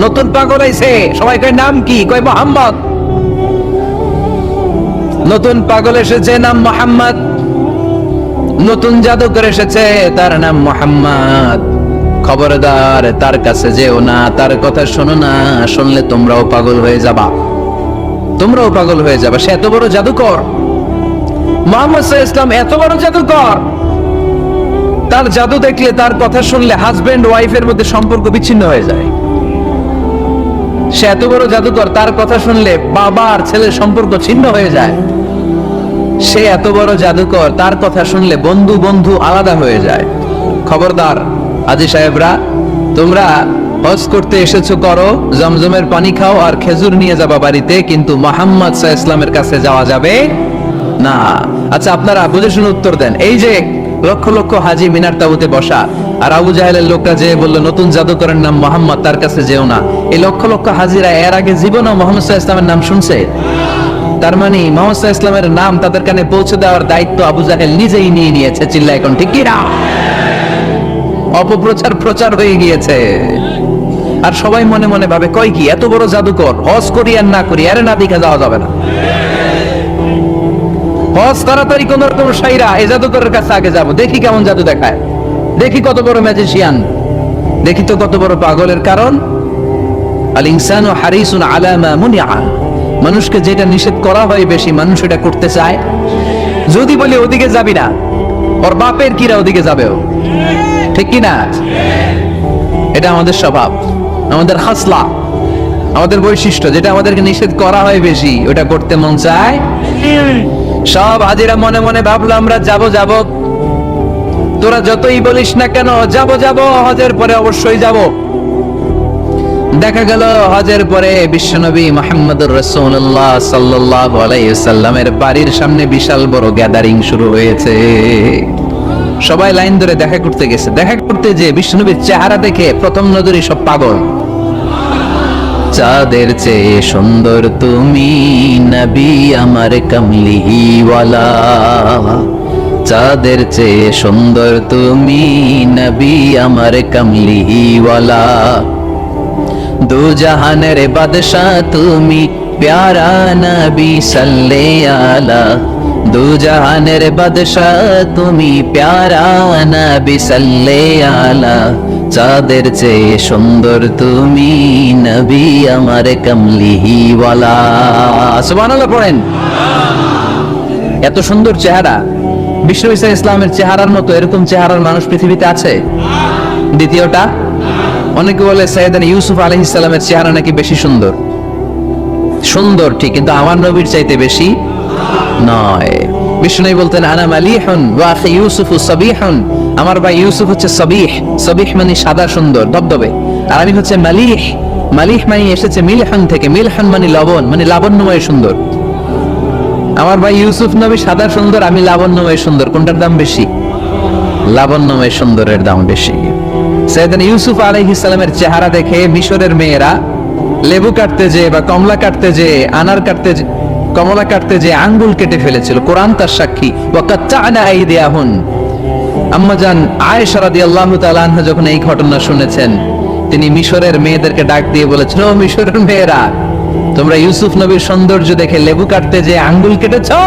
নতুন পাগল আইছে। সবাই কয় নাম কি? কয় মুহাম্মদ। নতুন পাগল এসেছে, নাম মুহাম্মদ। নতুন জাদুকর এসেছে, তার নাম মুহাম্মদ। খবরদার তার কাছে যেও না, তার কথা শোনো না, শুনলে তোমরাও পাগল হয়ে যাবা, তোমরাও পাগল হয়ে যাবা। সে এত বড় জাদুকর, মুহাম্মদ সাল্লাল্লাহু আলাইহি ওয়াসাল্লাম এত বড় জাদুকর, তার জাদু দেখলে, তার কথা শুনলে হাজবেন্ড ওয়াইফের মধ্যে সম্পর্ক বিচ্ছিন্ন হয়ে যায়। সে এত বড় জাদুকর, তার কথা শুনলে বাবা আর ছেলের সম্পর্ক ছিন্ন হয়ে যায়। সে এত বড় জাদুকর, তার কথা শুনলে বন্ধু বন্ধু আলাদা হয়ে যায়। খবরদার হাজী সাহেবরা, তোমরা হজ করতে এসেছো করো, জমজমের পানি খাও আর খেজুর নিয়ে যাবা বাড়িতে, কিন্তু মুহাম্মদ সাল্লাল্লাহু আলাইহি ওয়াসাল্লামের কাছে যাওয়া যাবে না। আচ্ছা আপনারা বুঝে শুনে উত্তর দেন। এই যে লক্ষ লক্ষ হাজী মিনার তাঁবুতে বসা, আর আবু জাহেলের লোকটা যে বলল নতুন জাদুকরের নাম মুহাম্মদ, তার কাছে যেও না, এই লক্ষ লক্ষ হাজীরা এর আগে জীবনেও মুহাম্মদ সাল্লাল্লাহু আলাইহি ওয়াসাল্লামের নাম শুনছে? তার মানে মুহাম্মদ সাল্লাল্লাহু আলাইহি ওয়াসাল্লামের নাম তাদের কানে পৌঁছে দেওয়ার দায়িত্ব আবু জাহেল নিজেই নিয়ে নিয়েছে। চিল্লা এখন ঠিক কি না? অপপ্রচার প্রচার হয়ে গিয়েছে, আর সবাই মনে মনে ভাবে কয় কি এত বড় জাদুকর, হজ করি আর না করি এর না দিকে যাওয়া যাবে না। হজ তাড়াতাড়ি কোন রকম সাইরা এই জাদুকরের কাছে আগে যাব, দেখি কেমন জাদু দেখায়, দেখি কত বড় ম্যাজিশিয়ান, দেখি তো কত বড় পাগলের। কারণ আল ইনসানু হারিসুন আলা মা মুনিআ, মানুষকে যেটা নিষেধ করা হয় বেশি মানুষ এটা করতে চায়। যদি বলি ওদিকে যাবি না, ওর বাপের কিরা ওদিকে যাবে, ঠিক কি না? এটা আমাদের স্বভাব, আমাদের হাসলা, আমাদের বৈশিষ্ট্য, যেটা আমাদেরকে নিষেধ করা হয় বেশি ওটা করতে মন চায়। সব হাজিরা মনে মনে ভাবলো আমরা যাব যাব, তোরা যতই বলিস না কেন যাব যাব, হজের পরে অবশ্যই যাব। দেখা গেল হজের পরে বিশ্বনবী মুহাম্মদুর রাসূলুল্লাহ সাল্লাল্লাহু আলাইহি ওয়াসাল্লামের বাড়ির সামনে বিশাল বড় গ্যাদারিং শুরু হয়েছে। সবাই লাইন ধরে দেখা করতে গেছে। দেখা করতে যে বিশ্বনবীর চেহারা দেখে প্রথম নজরে সব পাগল। চাঁদের চেয়ে সুন্দর তুমি নবী আমার কামলিওয়ালা, চাঁদের চেয়ে সুন্দর তুমি নবী আমার কামলিওয়ালা, দু জাহানের বাদশাহ তুমি প্যারা নবী সাল্লাল্লাহু আলা, দু জাহানের বাদশাহ তুমি প্যারা নবী সাল্লাল্লাহু আলা, চাঁদের চেয়ে সুন্দর তুমি, নবী আমার কামলিহি ওয়ালা। সুবহানাল্লাহ পড়েন। এত সুন্দর চেহারা, বিষ্ণু ঈসা ইসলামের চেহারার মতো এরকম চেহারার মানুষ পৃথিবীতে আছে? দ্বিতীয়টা, অনেকে বলে সাইয়েদনা ইউসুফ আলাইহিস সালামের চেহারা নাকি বেশি সুন্দর। সুন্দর ঠিক, কিন্তু আমার নবীর চাইতে বেশি নয়। বিষ্ণু বলতেন আনা মালিহুন ওয়া আখি ইউসুফু সাবিহুন, আমার ভাই ইউসুফ হচ্ছে সাবিহ, সাবিহ মানে সাদা সুন্দর ধবধবে, আর আমি হচ্ছে মালিহ, মালিহ মানে এসেছে মিলহান থেকে, মিলহান মানে লবণ, মানে লাবণ্যময় সুন্দর। আমার ভাই ইউসুফ নবী সাদা সুন্দর, আমি লাবণ্যময় সুন্দর, কোনটার দাম বেশি? লাবণ্যময় সুন্দরের দাম বেশি। সাইয়েদনা ইউসুফ আলাইহিস সালামের চেহারা দেখে মিশরের মেয়েরা লেবু কাটতে যে বা কমলা কাটতে যে, আনার কাটতে যে, কমলা কাটতে যে আঙ্গুল কেটে ফেলেছিল, কোরআন তার সাক্ষী। ওয়া কাত্তা'না আইদিয়াহুন। আম্মা জান আয়েশা রাদিয়াল্লাহু তাআলা আনহা যখন এই ঘটনা শুনেছেন, তিনি মিশরের মেয়েদেরকে ডাক দিয়ে বলেছেন, ও মিশরের মেয়েরা, তোমরা ইউসুফ নবীর সৌন্দর্য দেখে লেবু কাটতে যে আঙ্গুল কেটেছো,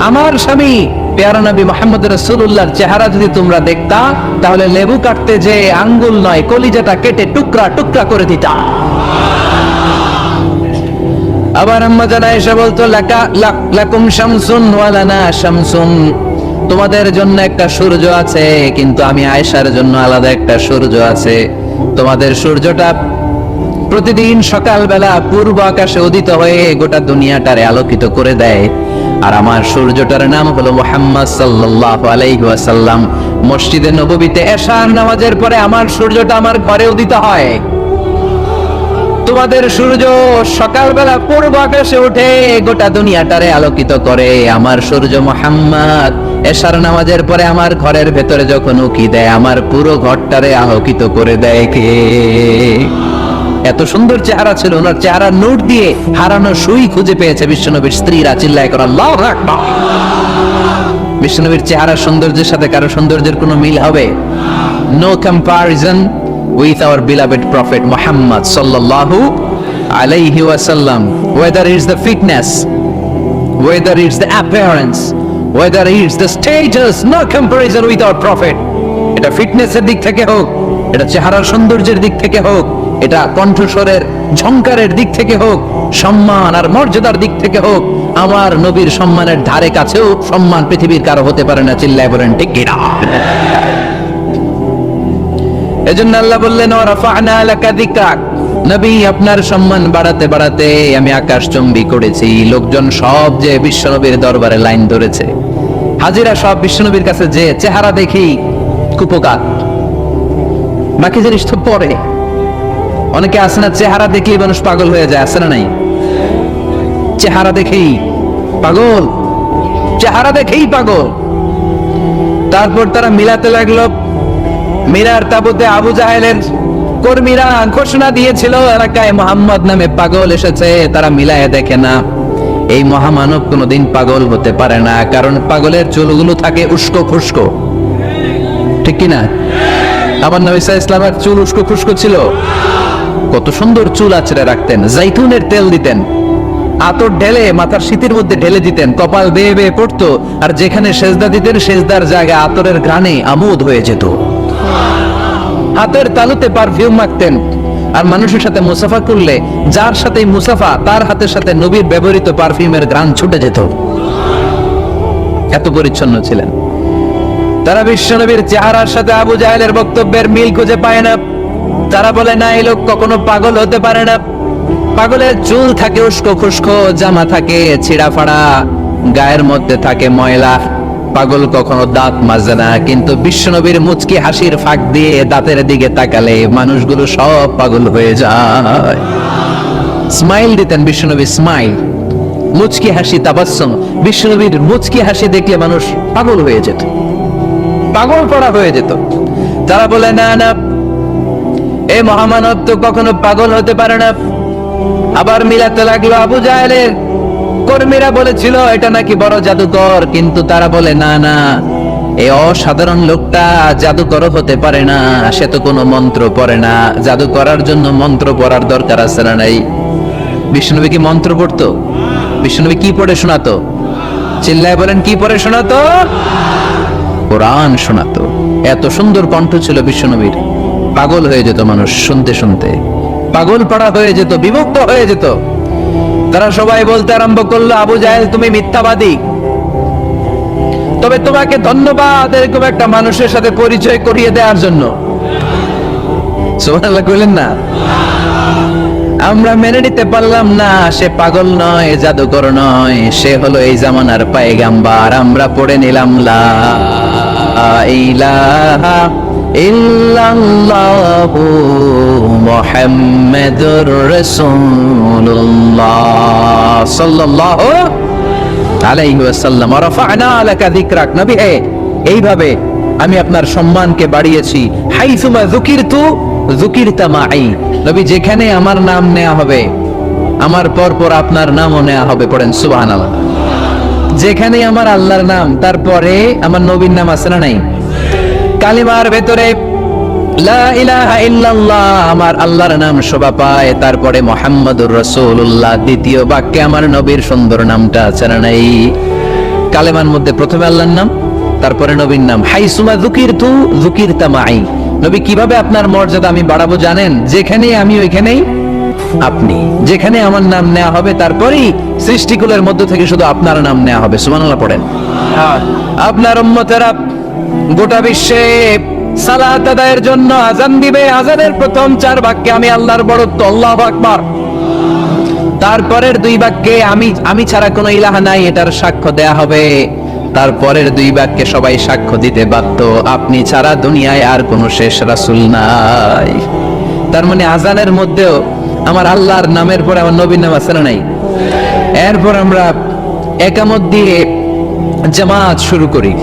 আমার স্বামী পেয়ারা নবী মুহাম্মদ রাসূলুল্লাহর চেহারা যদি তোমরা দেখতা, তাহলে লেবু কাটতে যে আঙ্গুল নয়, কলিজাটা কেটে টুকরা টুকরা করে দিতা। আবার আম্মা জান আয়েশা বলতো, লাকুম শামসুন ওয়া লানা শামসুন, তোমাদের জন্য একটা সূর্য আছে, কিন্তু আমি আয়েশার জন্য আলাদা একটা সূর্য আছে। তোমাদের সূর্যটা প্রতিদিন সকালবেলা পূর্ব আকাশে উদিত হয়ে গোটা দুনিয়াটারে আলোকিত করে দেয়, আর আমার সূর্যটার নাম হলো মুহাম্মদ সাল্লাল্লাহু আলাইহি ওয়াসাল্লাম। মসজিদে নববীতে এশার নামাজের পরে আমার সূর্যটা আমার ঘরে উদিত হয়। তোমাদের সূর্য সকালবেলা পূর্ব আকাশে উঠে গোটা দুনিয়াটারে আলোকিত করে, আমার সূর্য মুহাম্মদ এশার নামাজের পরে আমার ঘরের ভেতরে যখন উকি দেয়, আমার পুরো ঘরটারে আলোকিত করে দেয় কে? এত সুন্দর চেহারা ছিল ওনার, চেহারার নূর দিয়ে হারানো সুই খুঁজে পেয়েছে বিশ্বনবীর স্ত্রীরা। চিল্লায় করে আল্লাহু আকবার। বিশ্বনবীর চেহারার সৌন্দর্যের সাথে কারো সৌন্দর্যের কোনো মিল হবে? No comparison with our beloved prophet Muhammad sallallahu alayhi wasallam. Whether it's the fitness, whether it's the appearance, whether it's the status, no comparison with our prophet. এটা ফিটনেসের দিক থেকে হোক, এটা চেহারার সৌন্দর্যের দিক থেকে হোক, এটা কণ্ঠস্বরের ঝংকারের দিক থেকে হোক, সম্মান আর মর্যাদার দিক থেকে হোক, আমার নবীর সম্মানের ধারে কাছেও সম্মান পৃথিবীর কারো হতে পারে না। চিল্লায় বলেন ঠিক কিনা? এজন্য আল্লাহ বললেন, ওয়ারাফা'না লাকা যিকরাক, নবী আপনার সম্মান বাড়াতে বাড়াতে আমি আকাশচুম্বী করেছি। লোকজন সব যে বিশ্বনবীর দরবারে লাইন ধরেছে, হাজিরা সব বিশ্বনবীর কাছে যে চেহারা দেখি কুপকাত, বাকি জিনিস তো পরে। অনেকে আছে না, চেহারা দেখলেই মানুষ পাগল হয়ে যায়, আছে না নাই? চেহারা দেখেই পাগল, চেহারা দেখেই পাগল। তারপর তারা মিলাতে লাগলো, মিনার তাবুতে আবু জাহেলের কর্মীরা ঘোষণা দিয়েছিল এলাকায় মুহাম্মদ নামে পাগল এসেছে। তারা মিলায়ে দেখে না, এই মহামানব কোনোদিন পাগল হতে পারে না, কারণ পাগলের চুলগুলো থাকে উস্কো খুস্কো, ঠিক কিনা? আমার নবী সাল্লাল্লাহু আলাইহি ওয়াসাল্লামের চুল উস্কো খুস্কো ছিল। কত সুন্দর চুল আঁচড়ে রাখতেন, জাইতুনের তেল দিতেন, আতর ঢেলে মাথার শীতের মধ্যে ঢেলে দিতেন, কপাল বেয়ে বেয়ে পড়তো, আর যেখানে সেজদা দিতেন সেজদার জায়গায় আতরের ঘ্রাণে আমোদ হয়ে যেত। হাতের তালুতে পারফিউম মাখতেন, আর মানুষের সাথে মুসাফা করলে যার সাথে মুসাফা তার হাতের সাথে নবীর ব্যবহৃত পারফিউমের ঘ্রাণ ছুটে যেত। এত পরিচ্ছন্ন ছিলেন। তারা বিশ্বনবীর চেহারার সাথে আবু জাহেলের বক্তব্যের মিল খুঁজে পায় না। তারা বলে না, এই লোক কখনো পাগল হতে পারে না। পাগলের চুল থাকে উস্কো খুস্কো, জামা থাকে ছিঁড়া ফাড়া, গায়ের মধ্যে থাকে ময়লা। পাগল কখনো দাঁত মাজে না, কিন্তু বিশ্বনবীর মুচকি হাসির ফাঁক দিয়ে দাঁতের দিকে তাকালে মানুষগুলো সব পাগল হয়ে যায়। স্মাইল দিতেন বিশ্বনবী, স্মাইল, মুচকি হাসি, তাবাসসুম। বিশ্বনবীর মুচকি হাসি দেখলে মানুষ পাগল হয়ে যেত, পাগল পড়া হয়ে যেত। তারা বলে না না, এই মহামানব তো কখনো পাগল হতে পারে না। আবার মিলাতে লাগলো, আবু জাহেলের কর্মীরা বলেছিল এটা নাকি বড় জাদুকর, কিন্তু তারা বলে না না, এই অসাধারণ লোকটা জাদুকর হতে পারে না, সে তো কোনো মন্ত্র পড়ে না। জাদু করার জন্য মন্ত্র পড়ার দরকার আছে না নাই? বিষ্ণুনবী কি মন্ত্র পড়তো? বিষ্ণুনবী কি পড়ে শোনাতো? চিল্লায় বলেন, কি পড়ে শোনাতো? কোরআন শোনাতো। এত সুন্দর কণ্ঠ ছিল বিশ্বনবীর। পাগল হয়ে যেত মানুষ শুনতে শুনতে, পাগল পাড়া হয়ে যেত, বিমুক্ত হয়ে যেত। তারা সবাই বলতে আরম্ভ করলো, আবু জাহেল তুমি মিথ্যাবাদী, তবে তোমাকে ধন্যবাদ এরকম একটা মানুষের সাথে পরিচয় করিয়ে দেওয়ার জন্য। সুবহানাল্লাহ কইলেন না? আমরা মেনে নিতে পারলাম না সে পাগল নয়, জাদুকর নয়, সে হলো এই জামানার পয়গাম্বার। আমরা পড়ে নিলাম লা ইলাহা ইল্লাল্লাহু মুহাম্মাদুর রাসূলুল্লাহ সাল্লাল্লাহু আলাইহি ওয়াসাল্লাম। রাফা'না লাকা যিকরাক, নবী হে এইভাবে আমি আপনার সম্মানকে বাড়িয়েছি। হাইসুমা যুকিরতু যুকিরতা মাই, নবী যেখানে আমার নাম নেওয়া হবে আমার পর পর আপনার নামও নেওয়া হবে। পড়েন সুবহানাল্লাহ। যেখানে আমার আল্লাহর নাম তারপরে আমার নবীর নাম আছে না নাই? কালিমার ভেতরে লা ইলাহা ইল্লাল্লাহ আমার আল্লাহর নাম শোভা পায়, তারপরে মুহাম্মাদুর রাসূলুল্লাহ দ্বিতীয় বাক্যে আমার নবীর সুন্দর নামটা আছে না নাই? কালেমার মধ্যে প্রথমে আল্লাহর নাম, তারপরে নবীর নাম। হাইসুমা যুকিরতু যুকিরতা মাই, নবী কিভাবে আপনার মর্যাদা আমি বাড়াবো জানেন? যেখানে আমি ওইখানেই আপনি, যেখানে আমার নাম নেওয়া হবে তারপরেই সৃষ্টিকুলের মধ্য থেকে শুধু আপনার নাম নেওয়া হবে। সুবহানাল্লাহ পড়েন। আপনার উম্মতেরা গোটা বিশ্বে সালাত আদায়ের জন্য আযান দিবে, আযানের প্রথম 4 বাক্যে আমি আল্লাহর বড়ত্ব আল্লাহু আকবার, তারপরের 2 বাক্যে আমি ছাড়া কোনো ইলাহ নাই এটার সাক্ষ্য দেয়া হবে, তারপরের 2 বাক্যে সবাই সাক্ষ্য দিতে বাধ্য আপনি ছাড়া দুনিয়ায় আর কোনো শেষ রাসূল নাই। তার মানে আযানের মধ্যেও আমার আল্লাহর নামের পরে আমার নবীর নাম আছে না নাই? এরপর আমরা একামত দিয়ে জামাত শুরু করি।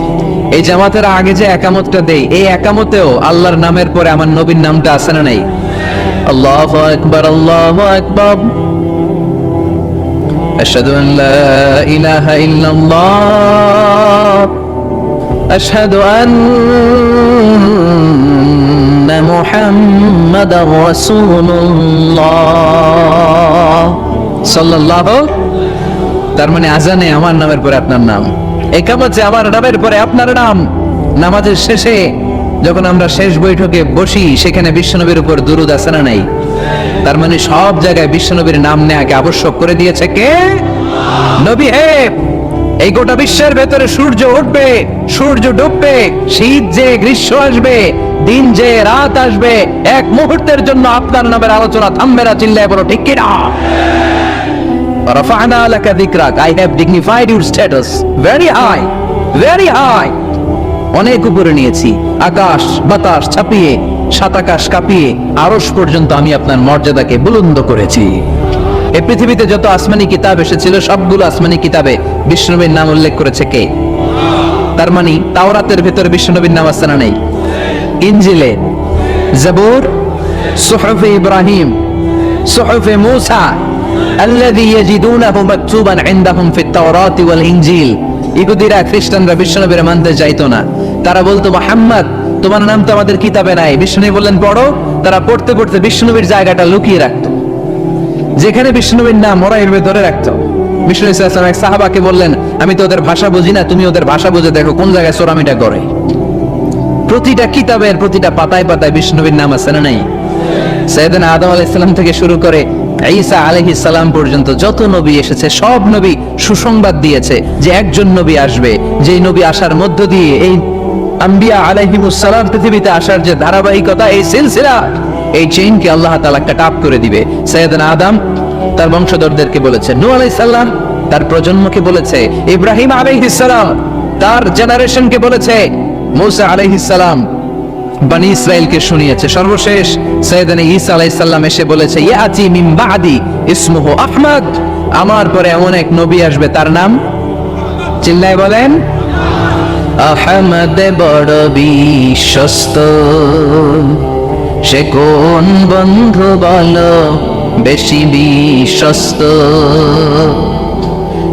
এই জামাতের আগে যে একামতটা দেই, এই একামতেও আল্লাহর নামের পরে আমার নবীর নামটা আছে না নাই? আল্লাহু আকবার, আল্লাহু আকবার, আশহাদু আন লা ইলাহা ইল্লাল্লাহ, আশহাদু আন্না মুহাম্মাদার রাসূলুল্লাহ সাল্লাল্লাহু। তার মানে আযানে আমার নামের পরে আপনার নাম, একামতে আমার নামের পরে আপনার নাম। নামাজের শেষে যখন আমরা শেষ বৈঠকে বসি সেখানে বিশ্বনবীর উপর দুরূদ আছে না নাই? তার মানে সব জায়গায় বিশ্বনবীর নাম নেয়াকে আবশ্যক করে দিয়েছে কে? নবী হে এই গোটা বিশ্বের ভেতরে সূর্য উঠবে, সূর্য ডুববে, শীত যে গ্রীষ্ম আসবে, দিন যে রাত আসবে, এক মুহূর্তের জন্য আপনার নামের আলোচনা থামবে না। চিল্লায় বলো ঠিক কিনা? রাফা'না লাকা যিকরাক, I have dignified your status very high, very high, অনেক উপরে নিয়েছি। আকাশ বাতাস ছাপিয়ে, সাত আকাশ কাঁপিয়ে আরশ পর্যন্ত আমি আপনার মর্যাদাকে বুলন্দ করেছি। এই পৃথিবীতে যত আসমানি কিতাব এসেছিল সবগুলো আসমানি কিতাবে বিষ্ণুনবীর নাম উল্লেখ করেছে কে? তার মানে তাওরাতের ভেতরে বিষ্ণুনবীর নাম আছে না নাই? ইনজিলে, জাবুর, সুহুফে ইব্রাহিম, সুহুফে মূসা আল্লাযী ইয়াজিদুনাহু মাকতুবান ইনদাহুম ফিত তাওরাতি ওয়াল ইনজিল। ইহুদিরা খ্রিস্টানরা বিষ্ণুনবীর মানতে চাইতো না। তারা বলতো মুহাম্মদ তোমার নাম তো আমাদের কিতাবে নাই। বিষ্ণুনবী বললেন পড়ো। তারা পড়তে পড়তে বিষ্ণুনবীর জায়গাটা লুকিয়ে রাখতো, যেখানে বিষ্ণুনবীর নাম ওরা এর ভেতরে রাখতো। বিষ্ণু সাল্লাল্লাহু আলাইহি ওয়াসাল্লাম এক সাহাবাকে বললেন আমি তো ওদের ভাষা বুঝি না, তুমি ওদের ভাষা বুঝে দেখো কোন জায়গায় সোরামিটা করে। প্রতিটা কিতাবের প্রতিটা পাতায় পাতায় বিষ্ণুনবীর নাম আছে না নাই? সাইয়েদনা আদম আলাইহিস সালাম থেকে শুরু করে ঈসা আলাইহিস সালাম পর্যন্ত যত নবী এসেছে সব নবী সুসংবাদ দিয়েছে যে একজন নবী আসবে, যেই নবী আসার মধ্য দিয়ে এই আম্বিয়া আলাইহিমুস সালাম পৃথিবীতে আসার যে ধারাবাহিকতা, এই সিলসিলা, এই চেইনকে আল্লাহ তাআলা কাট আপ করে দিবে। সাইয়েদনা আদম তার বংশধরদেরকে বলেছে, নূহ আলাইহিস সালাম তার প্রজন্মকে বলেছে, ইব্রাহিম আলাইহিস সালাম তার জেনারেশনকে বলেছে, মূসা আলাইহিস সালাম বনি ইসরাইলকে শুনিয়েছে। সর্বশেষ সাইয়েদনা ঈসা আলাইহিস সালাম এসে বলেছে ইয়াতি মিন বাদি ইসমুহু আহমদ, আমার পরে এমন এক নবী আসবে তার নাম, চিল্লায় বলেন আহমদ, বড় বিশ্বস্ত। সে কোন বন্ধু বলো বেশি বিশ্বস্ত?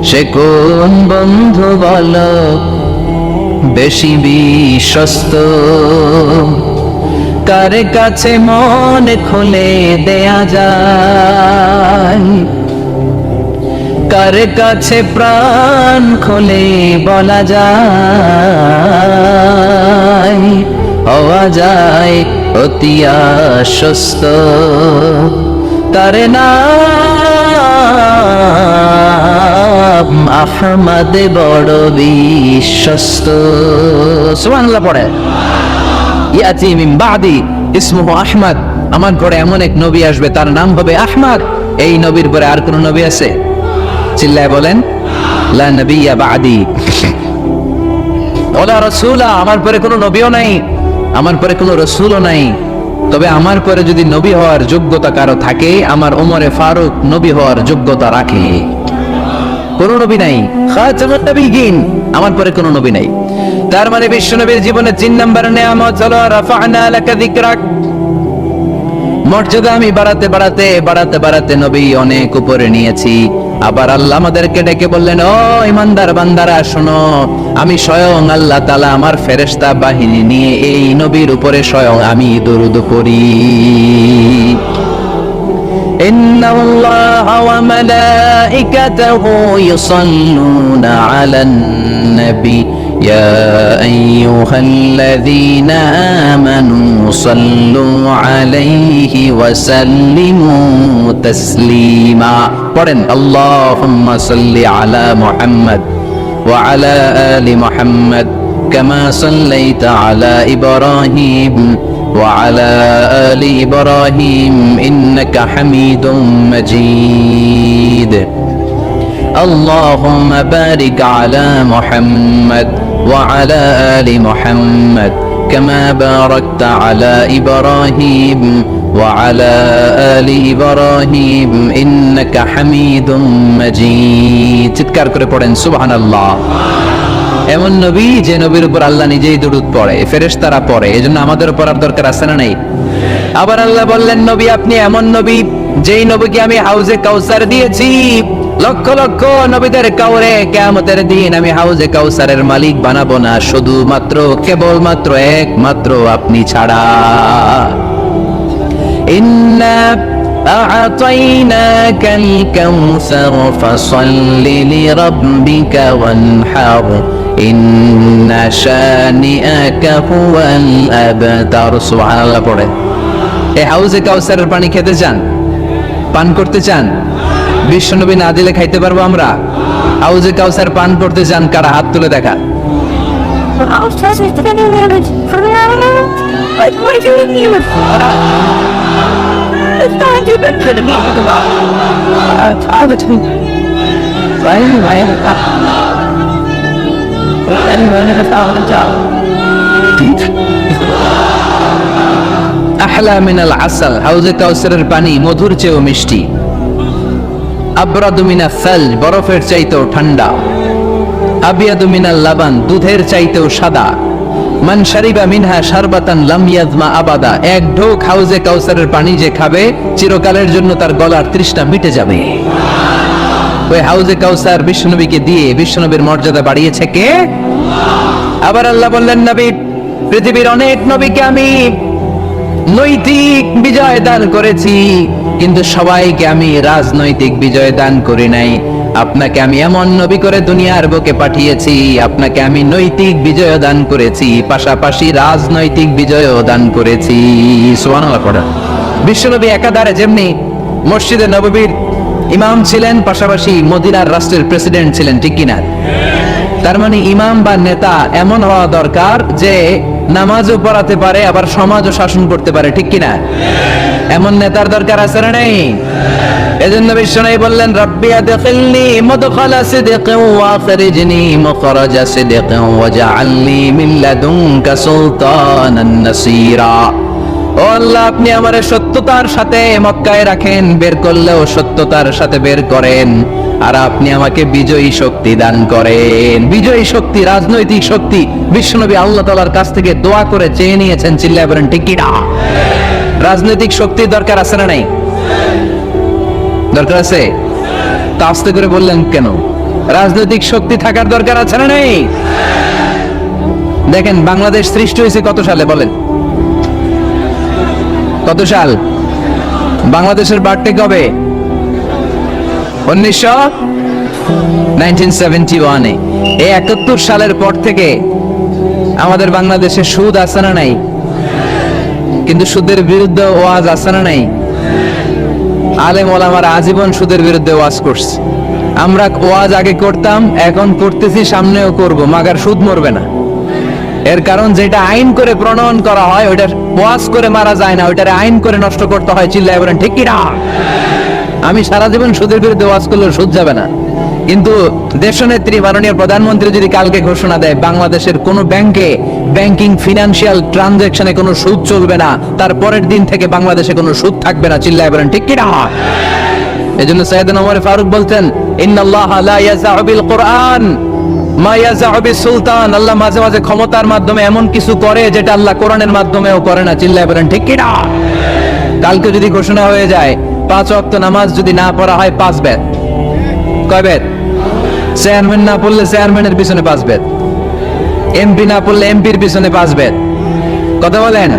সে কোন বন্ধু বলো বেশি বিশ্বস্ত? কার কাছে মন খুলে দেয়া যায়, কার কাছে প্রাণ খুলে বলা যায়, হওয়া যায় অতি আশ্বস্ত, তার নাম আহমদ বড় বিশ্বস্ত। সুবহানাল্লাহ পড়ে। ইয়াতি মিন বাদি ইসমুহু আহমদ, আমার পরে এমন এক নবী আসবে তার নাম হবে আহমদ। এই নবীর পরে আর কোন নবী আছে? চিল্লায় বলেন, লা নবিয়্যা বাদি ওয়ালা রাসূলা, আমার পরে কোনো নবীও নাই, আমার পরে কোনো রাসূলও নাই। তবে আমার পরে যদি নবী হওয়ার যোগ্যতা কারো থাকে, আমার ওমরে ফারুক নবী হওয়ার যোগ্যতা রাখে। কোন নবী নাই, খাতামুন নবিয়্যিন, আমার পরে কোনো নবী নাই। তার মানে বিশ্ব নবীর জীবনে 3 নাম্বার নিয়ামত হলো রাফা'না লাকা যিকরাক, মর্যাদা আমি বাড়াতে বাড়াতে বাড়াতে বাড়াতে নবী অনেক উপরে নিয়েছি। আবার আল্লাহ আমাদেরকে ডেকে বললেন, ও ইমানদার বান্দারা শোনো, আমি স্বয়ং আল্লাহ তাআলা আমার ফেরেশতা বাহিনী নিয়ে এই নবীর উপরে স্বয়ং আমি দরুদ পড়ি। ইন্নাল্লাহা ওয়া মালাইকাতাহু ইউসাল্লুনা আলান নবী يا أيها الذين آمنوا صلوا عليه وسلموا تسليما. পড়েন, اللهم صل على محمد وعلى آل محمد كما صليت على إبراهيم وعلى آل إبراهيم إنك حميد مجيد. اللهم بارك على محمد وعلى آل محمد كما باركت على إبراهيم وعلى آل إبراهيم إنك حميد مجيد. চিৎকার করে পড়েন সুবহানাল্লাহ। এমন নবী যে নবীর উপর আল্লাহ নিজেই দরুদ পড়ে, ফেরেশতারা পড়ে, এজন্য আমাদের উপর আর দরকার আছে না নাই? আবার আল্লাহ বললেন, নবী আপনি এমন নবী যেই নবীকে আমি হাউজে কাউসার দিয়েছি, লক্ষ লক্ষ নবীদের কাউরে কিয়ামতের দিন আমি হাউজে কাউসারের মালিক বানাবো না, শুধুমাত্র কেবলমাত্র একমাত্র আপনি ছাড়া। ইন্না আ'তাইনাকাল কাউসার ফাসাল্লি লিরাব্বিকা ওয়ানহার ইন্না শানিআকা হুয়াল আবতার। সুবহানাল্লাহ পড়ে। এই হাউজে কাউসারের পানি খেতে চান, পান করতে চান? বিশ্বনবী না দিলে খাইতে পারবো আমরা? হাউজে কাউসার পান করতে চান কারা? হাত তুলে দেখা। আহলা মিনাল আসাল, হাউজে কাউসারের পানি মধুর চেয়েও মিষ্টি। আবরাদু মিনাস সালজ, বরফের চাইতেও ঠান্ডা। আবিয়াদু মিনাল লাবান, দুধের চাইতেও সাদা। মান শারিবা মিনহা শারবাতান লাম ইয়াজমা আবাদা, এক ঢোক হাউজে কাউসারের পানি যে খাবে চিরকালের জন্য তার গলার তৃষ্ণা মিটে যাবে। ওই হাউজে কাউসার বিশ্বনবীকে দিয়ে বিশ্বনবীর মর্যাদা বাড়িয়েছে কে? আবার আল্লাহ বললেন, নবী পৃথিবীর অনেক নবীকে আমি নৈতিক বিজয় দান করেছি, কিন্তু সবাইকে আমি রাজনৈতিক বিজয় দান করি নাই। আপনাকে আমি এমন নবী করে দুনিয়ার বুকে পাঠিয়েছি, আপনাকে আমি নৈতিক বিজয় দান করেছি, পাশাপাশি রাজনৈতিক বিজয়ও দান করেছি। সুবহানাল্লাহ পড়া। বিশ্বনবী একাধারে যেমনি মসজিদে নববীর ইমাম ছিলেন, পাশাপাশি মদিনার রাষ্ট্রের প্রেসিডেন্ট ছিলেন, ঠিক কিনা? তার মানে ইমাম বা নেতা এমন হওয়া দরকার যে নামাজও পড়াতে পারে, আবার সমাজও শাসন করতে পারে, ঠিক কিনা? এমন নেতার দরকার আছে না নাই? এজন্য বিশ্বনবী বললেন, রাব্বি আদখিলনি মুদখালা সিদকিন ওয়া আখরিজনি মুখরাজা সিদকিন ওয়াজআলনি মিন লাদুনকা সুলতানান নাসীরা। ও আল্লাহ, আপনি আমারে সত্যতার সাথে মক্কায় রাখেন, বের করলেও সত্যতার সাথে বের করেন, আর আপনি আমাকে বিজয়ী শক্তি দান করেন। বিজয়ী শক্তি, রাজনৈতিক শক্তি বিশ্বনবী আল্লাহ তাআলার কাছ থেকে দোয়া করে চেয়ে নিয়েছেন। চিল্লায় বলেন ঠিক কি না? রাজনৈতিক শক্তির দরকার আছে না নাই? দরকার আছে? তা আস্তে করে বললেন কেন? রাজনৈতিক শক্তি থাকার দরকার আছে না নাই? দেখেন, বাংলাদেশ সৃষ্টি হয়েছে কত সালে বলেন? কত সাল? বাংলাদেশের বার্থডে কবে? 1971-এ। এই 71 সালের পর থেকে আমাদের বাংলাদেশে সুদ আছে না নাই? কিন্তু সুদের বিরুদ্ধে ওয়াজ আছে না নাই? আলেম ওলামার আজীবন সুদের বিরুদ্ধে ওয়াজ করছে। আমরা ওয়াজ আগে করতাম, এখন করতেছি, সামনেও করব, মাগার সুদ মরবে না। এর কারণ যেটা আইন করে প্রণয়ন করা হয় ওইটা ওয়াজ করে মারা যায় না, ওইটারে আইন করে নষ্ট করতে হয়। চিল্লায় বলেন ঠিক কি না? আমি সারা জীবন সুদের বিরুদ্ধে ওয়াজ করলে সুদ যাবে না, কিন্তু দেশনেত্রী মাননীয় প্রধানমন্ত্রী যদি কালকে ঘোষণা দেয় বাংলাদেশের কোন ব্যাংকে ব্যাংকিং ফিনান্সিয়াল ট্রানজাকশনে কোনো সুদ চলবে না, তার পরের দিন থেকে বাংলাদেশে কোনো সুদ থাকবে না। চিল্লায় বলেন ঠিক কি না? এজন্য সাইয়েদনা ওমর ফারুক বলতেন, ইন্নাল্লাহা লা ইয়াযাউ বিল কুরআন মা ইয়াযাউ বিস সুলতান। আল্লাহ মাঝে মাঝে ক্ষমতার মাধ্যমে এমন কিছু করে যেটা আল্লাহ কোরআনের মাধ্যমেও করে না। চিল্লায় বলেন ঠিক কি না? কালকে যদি ঘোষণা হয়ে যায় 5 ওয়াক্ত নামাজ যদি না পড়া হয় 5 বেত, কয় বেত? চেয়ারম্যান না পড়লে চেয়ারম্যানের পিছনে 5 বেত, এমপি না পড়লে এমপির পিছনে 5 বেত। কথা বলেন?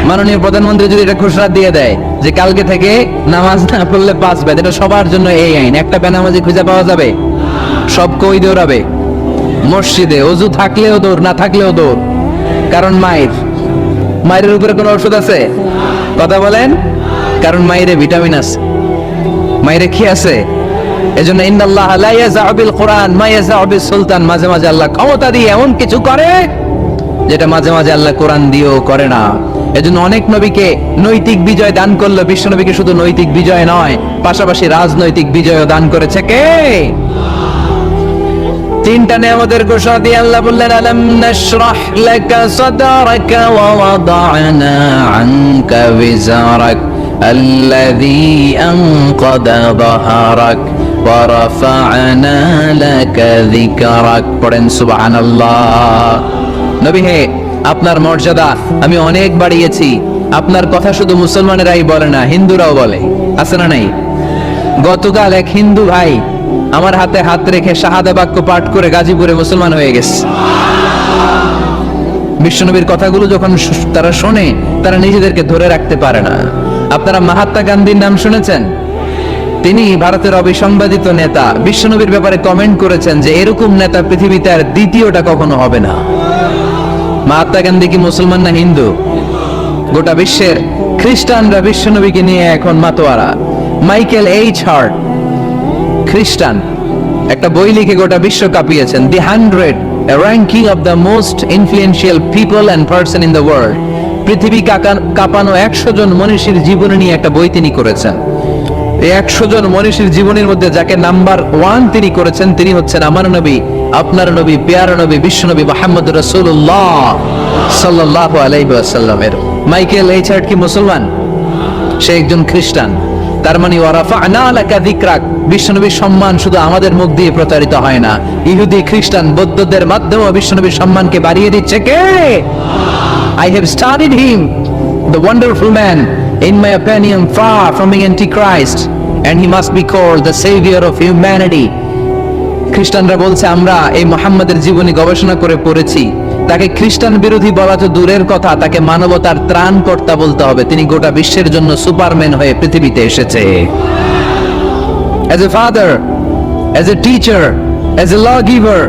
মাননীয় প্রধানমন্ত্রী যদি এটা ঘোষণা দিয়ে দেয় যে কালকে থেকে নামাজ না পড়লে 5 বেত, এটা সবার জন্য এই আইন। একটা বেনামাজি খুঁজে পাওয়া যাবে? সব কই দৌড়াবে মসজিদে, ওযু থাকলেও দৌড়, না থাকলেও দৌড়। কারণ মায়ের উপরে কোনো ওষুধ আছে? কথা বলেন? কারণ মায়েরে ভিটামিন আছে, মায়েরে কি আছে? এজন্য ইন্নাল্লাহা লা ইয়াযাউ বিল কুরআন মা ইয়াযাউ বিস সুলতান। মাঝে মাঝে আল্লাহ ক্ষমতা দিয়ে এমন কিছু করে যেটা মাঝে মাঝে আল্লাহ কোরআন দিয়েও করে না। এজন্য অনেক নবীকে নৈতিক বিজয় দান করলো, বিশ্ব নবীকে শুধু নৈতিক বিজয় নয়, পাশাপাশি রাজনৈতিক বিজয়ও দান করেছে কে? 3টা নিয়ামতের ঘোষণা দিয়ে আল্লাহ বললেন, আলাম নাশরাহ লাকা সাদরাকা ওয়া ওয়াদা'না আনকা বিজারাক আল্লাযী আনকাদা যাহরাক ওয়া রাফা'না লাকা যিকরাক। পড়েন সুবহানাল্লাহ। নবী হে, আপনার মর্যাদা আমি অনেক বাড়িয়েছি। আপনার কথা শুধু মুসলমানেরাই বলে না, হিন্দুরাও বলে। আছে না নাই? গতকাল এক হিন্দু ভাই আমার হাতে হাত রেখে শাহাদা বাক্য পাঠ করে গাজীপুরে মুসলমান হয়ে গেছে। বিশ্বনবীর কথাগুলো যখন তারা শোনে, তারা নিজেদেরকে ধরে রাখতে পারে না। আপনারা মহাত্মা গান্ধীর নাম শুনেছেন? তিনি ভারতের অবিসংবাদিত নেতা। বিশ্বনবীর ব্যাপারে কমেন্ট করেছেন যে এরকম নেতা পৃথিবীতে আর দ্বিতীয়টা কখনো হবে না। মহাত্মা গান্ধী কি মুসলমান না হিন্দু? গোটা বিশ্বের খ্রিস্টানরা বিশ্বনবীকে নিয়ে এখন মাতোয়ারা। মাইকেল এইচ হার্ট খ্রিস্টান, একটা বই লিখে গোটা বিশ্ব কাঁপিয়েছেন, দি 100 a ranking of the most influential people and person in the world। পৃথিবী কাঁপানো 100 জন মনীষীর জীবনী নিয়ে একটা বই তিনি করেছেন। এই 100 জন মনীষীর জীবনের মধ্যে যাকে নাম্বার 1 তিনি করেছেন, তিনি হচ্ছেন আমার নবী, আপনার নবী, প্যারা নবী, বিশ্ব নবী মুহাম্মদ রাসূলুল্লাহ সাল্লাল্লাহু আলাইহি ওয়াসাল্লামের। মাইকেল এইচ হার্ট কি মুসলমান? সে একজন খ্রিস্টান। তার মানে ওয়ারাফা'না লাকা যিকরাক, বিশ্বনবীর সম্মান শুধু আমাদের মুখ দিয়ে প্রচারিত হয় না, ইহুদি, খ্রিস্টান, বৌদ্ধদের মাধ্যমে বিশ্বনবীর সম্মানকে বাড়িয়ে দিচ্ছে কে? I have studied him, the wonderful man, in my opinion far from being antichrist, and he must be called the savior of humanity। খ্রিস্টানরা বলছে আমরা এই মুহাম্মাদের জীবনী গবেষণা করে পড়েছি, তাকে খ্রিস্টান বিরোধী বলা তো দূরের কথা, তাকে মানবতার ত্রাণকর্তা বলতে হবে। তিনি গোটা বিশ্বের জন্য সুপারম্যান হয়ে পৃথিবীতে এসেছে। As a father, as a teacher, as a lawgiver,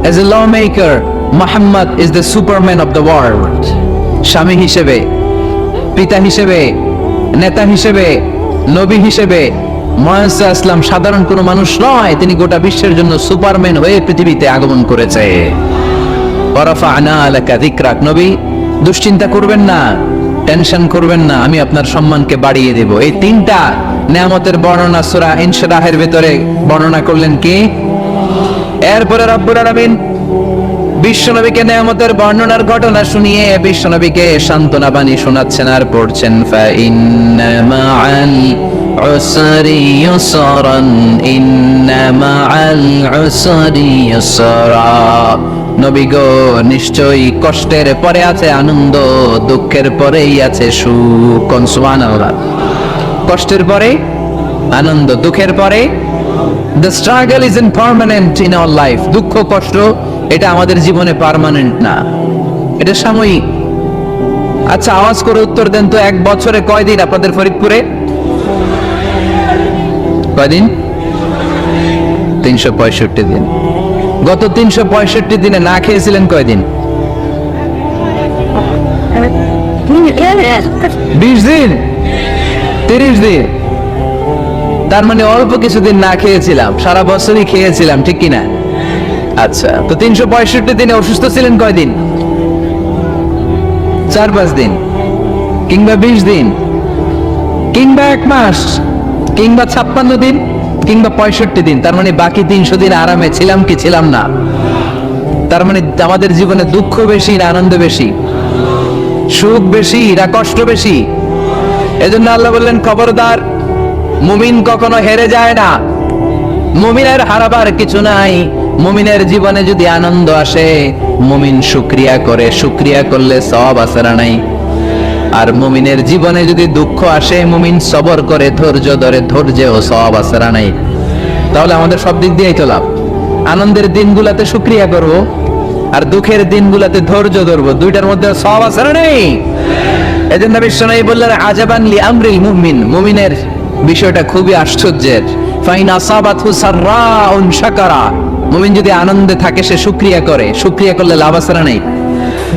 as a lawmaker, Muhammad is the superman of the world। স্বামী হিসেবে, পিতা হিসেবে, নেতা হিসেবে, নবী হিসেবে মুহাম্মদ ইসলাম সাধারণ কোনো মানুষ নয়, তিনি গোটা বিশ্বের জন্য সুপারম্যান হয়ে পৃথিবীতে আগমন করেছে। ওয়ারাফা'না লাকা যিকরাক। নবী, দুশ্চিন্তা করবেন না, টেনশন করবেন না, আমি আপনার সম্মানকে বাড়িয়ে দেব। এই 3টা নিয়ামতের বর্ণনা সূরা ইনশিরাহের ভিতরে বর্ণনা করলেন কি? এরপরে রব্বুল আলামিন বিশ্বনবীকে নিয়ামতের বর্ণনার ঘটনা শুনিয়ে বিশ্বনবীকে সান্ত্বনা বাণী শোনাচ্ছেন আর পড়ছেন, ফা ইন্না মা'আল উসরি ইউসরান ইন্না মা'আল উসরি ইউসরা। নবী গো, নিশ্চয়ই কষ্টের পরে আছে আনন্দ, দুঃখের পরেই আছে সুখ। সুবহানাল্লাহ। কষ্টের পরে আনন্দ, দুঃখের পরে। The struggle isn't permanent in our life। দুঃখ কষ্ট এটা আমাদের জীবনে পার্মানেন্ট না, এটা সাময়িক। আচ্ছা, আওয়াজ করে উত্তর দেন তো, 1 বছরে কয়দিন আপনাদের ফরিদপুরে? কয়দিন? 365 দিন। গত 365 দিনে না খেয়েছিলেন কয়দিন? 20 দিন, 30 দিন, তার মানে অল্প কিছুদিন না খেয়েছিলাম, সারা বছরই খেয়েছিলাম, ঠিক কিনা? আচ্ছা, তো 365 দিনে অসুস্থ ছিলেন কয়দিন? 4-5 দিন, কিংবা 20 দিন, কিংবা 1 মাস, কিংবা 56 দিন, কিংবা 65 দিন। তার মানে বাকি 300 দিন আরামে ছিলাম কি ছিলাম না? তার মানে আমাদের জীবনে দুঃখ বেশি না আনন্দ বেশি? সুখ বেশি না কষ্ট বেশি? এজন্য আল্লাহ বললেন, খবরদার, মুমিন কখনো হেরে যায় না, মুমিনের হারাবার কিছু নাই। মুমিনের জীবনে যদি আনন্দ আসে, মুমিন শুকরিয়া করে, শুকরিয়া করলে সওয়াব আছে না নাই? আর মুমিনের জীবনে যদি দুঃখ আসে, মুমিন সবর করে, ধৈর্য ধরে, ধৈর্যেও সওয়াব আছে না নাই? তাহলে আমাদের সব দিক দিয়েই তো লাভ। আনন্দের দিনগুলোতে শুকরিয়া করব, আর দুঃখের দিনগুলোতে ধৈর্য ধরবো, দুইটার মধ্যে সওয়াব আছে না নাই? এজন্য বিশ্বনবী বললেন, আজাবান লি আমরিল মুমিন, মুমিনের বিষয়টা খুবই আশ্চর্যের। ফাইন আসাবাতহু সাররাউন শাকারা, মুমিন যদি আনন্দে থাকে সে শুকরিয়া করে, শুকরিয়া করলে লাভ আছে না নাই?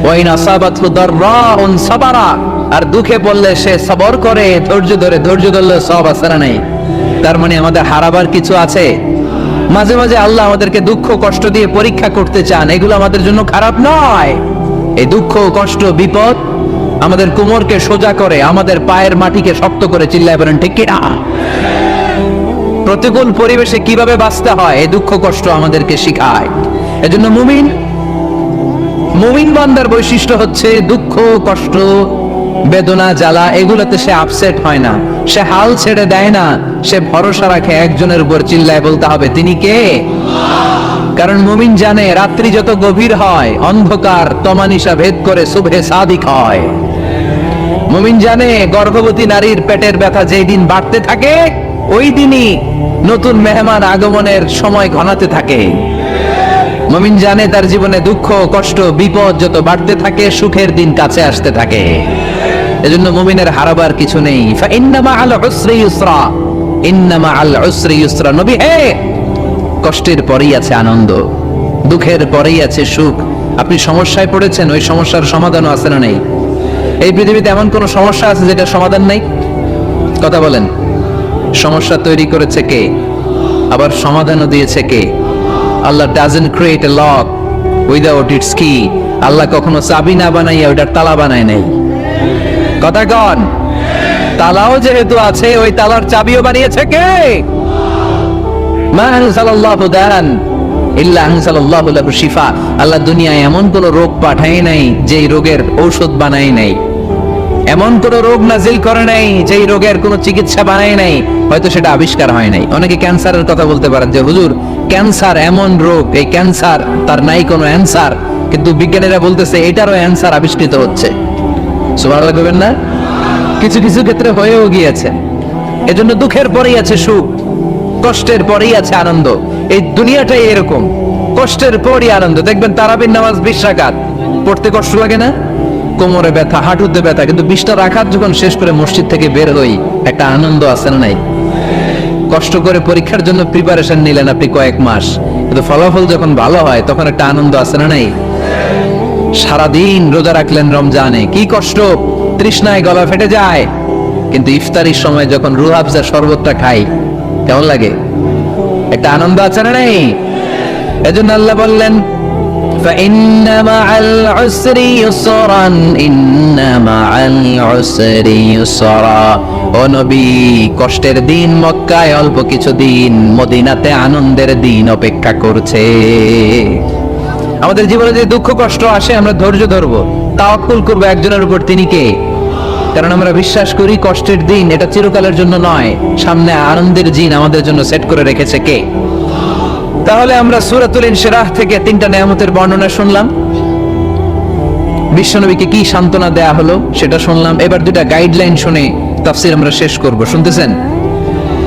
ওয়াইন আসাবাতহু দাররাউন সাবারা, আর দুঃখে পড়লে সে সবর করে, ধৈর্য ধরে, ধৈর্য ধরলে সওয়াব আছে না নাই? তার মানে আমাদের হারাবার কিছু আছে। মাঝে মাঝে আল্লাহ আমাদেরকে দুঃখ কষ্ট দিয়ে পরীক্ষা করতে চান, এগুলো আমাদের জন্য খারাপ নয়। এই দুঃখ কষ্ট বিপদ আমাদের কোমরকে সোজা করে, আমাদের পায়ের মাটিকে শক্ত করে, চিল্লায় বলেন ঠিক কিনা? প্রতিকূল পরিবেশে কিভাবে বাঁচতে হয় এই দুঃখ কষ্ট আমাদেরকে শিখায়। এজন্য মুমিন বান্দার বৈশিষ্ট্য হচ্ছে দুঃখ কষ্ট বেদনা জ্বালা এগুলোতে সে আপসেট হয় না, সে হাল ছেড়ে দেয় না, সে ভরসা রাখে একজনের উপর, চিল্লায় বলতে হবে তিনি কে? কারণ মুমিন জানে রাত্রি যত গভীর হয়, অন্ধকার তমানিসা ভেদ করে সুবহে সাদিক হয়। মুমিন জানে গর্ভবতী নারীর পেটের ব্যথা যেই দিন বাড়তে থাকে, ওই দিনই নতুন মেহমান আগমনের সময় ঘনাতে থাকে। মুমিন জানে তার জীবনে দুঃখ কষ্ট বিপদ যত বাড়তে থাকে, সুখের দিন কাছে আসতে থাকে। এজন্য মুমিনের হারাবার কিছু নেই। ফাইন্না মাআল উসরি ইউসরা, ইন্না মাআল উসরি ইউসরা। নবী হে, কষ্টের পরেই আছে আনন্দ, দুঃখের পরেই আছে সুখ। আপনি সমস্যায় পড়েছেন, ওই সমস্যার সমাধানও আছে না নেই? এই পৃথিবীতে এমন কোন সমস্যা আছে যেটা সমাধান নাই? কথা বলেন। সমস্যা তৈরি করেছে কে? আবার সমাধানও দিয়েছে কে? আল্লাহ doesn't create a lock without its key. আল্লাহ কখনো চাবি না বানাইয়া ওইটার তালা বানায় নাই। কথা কন। তালাও যেহেতু আছে, ওই তালার চাবিও বানিয়েছে কে? মা আনজালাল্লাহু দান ইল্লা আনজালাল্লাহু লাহু শিফা। আল্লাহ দুনিয়ায় এমন কোন রোগ পাঠায় নাই যেই রোগের ঔষধ বানায় নাই, এমন কোন রোগ নাজিল করে নাই যেই রোগের কোন চিকিৎসা বানায় নাই, হয়তো সেটা আবিষ্কার হয় নাই। অনেকে ক্যান্সারের কথা বলতে পারেন যে হুজুর ক্যান্সার এমন রোগ, এই ক্যান্সার তার নাই কোনো অ্যান্সার, কিন্তু বিজ্ঞানীরা বলতেছে এটারও অ্যান্সার আবিষ্কৃত হচ্ছে। সুবহানাল্লাহ বলবেন না? কিছু কিছু ক্ষেত্রে হয়েও গিয়েছে। এজন্য দুঃখের পরেই আছে সুখ, কষ্টের পরেই আছে আনন্দ। এই দুনিয়াটাই এরকম, কষ্টের পরই আনন্দ। দেখবেন তারাবির নামাজ 20 রাকাত পড়তে কষ্ট লাগে না? কোমরে ব্যথা, হাঁটুতে ব্যথা, কিন্তু 20টা রাকাত যখন শেষ করে মসজিদ থেকে বের হই, একটা আনন্দ আছে না নাই? কষ্ট করে পরীক্ষার জন্য প্রিপারেশন নিলেন আপনি কয়েক মাস, কিন্তু ফলাফল যখন ভালো হয় তখন একটা আনন্দ আছে না নাই? সারাদিন রোজা রাখলেন রমজানে, কি কষ্ট, তৃষ্ণায় গলা ফেটে যায়, কিন্তু ইফতারির সময় যখন রুহ আফজা শরবতটা খাই, কেমন লাগে? একটা আনন্দ আছে না নাই? এজন্য আল্লাহ বললেন, فإن مع العسر يسرا إن مع العسر يسرا। ও নবী, কষ্টের দিন মক্কায় অল্প কিছু দিন, মদিনাতে আনন্দের দিন অপেক্ষা করছে। আমাদের জীবনে যে দুঃখ কষ্ট আসে, আমরা ধৈর্য ধরবো, তাওয়াক্কুল করবো একজনের উপর, তিনি কে? কারণ আমরা বিশ্বাস করি কষ্টের দিন এটা চিরকালের জন্য নয়, সামনে আনন্দের দিন আমাদের জন্য সেট করে রেখেছে কে? তাহলে আমরা সূরাতুল ইনশিরাহ থেকে 3টা নিয়ামতের বর্ণনা শুনলাম, বিশ্বনবীকে কি সান্ত্বনা দেয়া হলো সেটা শুনলাম। এবার 2টা গাইডলাইন শুনে তাফসীর আমরা শেষ করব। শুনতেছেন?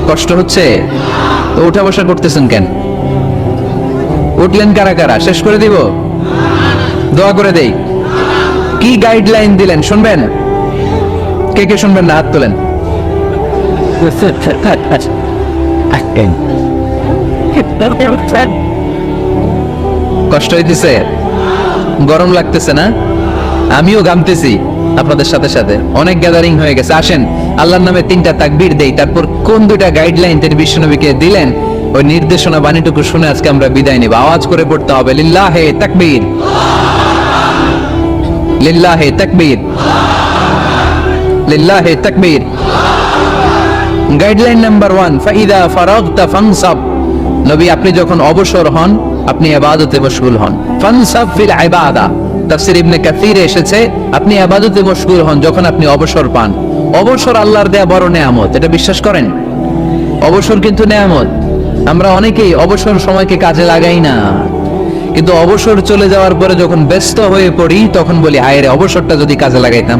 কষ্ট হচ্ছে তো উঠা বসা করতেছেন কেন? উঠলেন কারা কারা? শেষ করে দিব? দোয়া করে দেই। কি গাইডলাইন দিলেন শুনবেন? কে কে শুনবেন না হাত তোলেন। কষ্ট হইতেছে? গরম লাগতেছে না? আমিও ঘামতেছি। আপনাদের সাথে সাথে অনেক গ্যাদারিং হয়ে গেছে, আসেন আল্লাহর নামে 3টা তাকবীর দেই, তারপর কোন 2টা গাইডলাইন তিনি বিশ্বনবীকে দিলেন ওই নির্দেশনা বাণীটুকু শুনে আজকে আমরা বিদায় নিব। আওয়াজ করে পড়তে হবে লিল্লাহে তাকবীর, লিল্লাহে তাকবীর, লিল্লাহে তাকবীর। গাইডলাইন নাম্বার 1, ফাইদা ফারাগতা ফানসাব। নবী আপনি যখন অবসর হন আপনি ইবাদতে মশগুল হন। ফানসাব ফিল ইবাদা, তাফসীর ইবনে কাসিরে এসেছে আপনি ইবাদতে মশগুল হন যখন আপনি অবসর পান। অবসর আল্লাহর দেয়া বড় নেয়ামত, এটা বিশ্বাস করেন? অবসর কিন্তু নেয়ামত। আমরা অনেকেই অবসর সময়কে কাজে লাগাই না, কিন্তু অবসর চলে যাওয়ার পরে যখন ব্যস্ত হয়ে পড়ি তখন বলি হায় রে, অবসরটা যদি কাজে লাগাইতাম।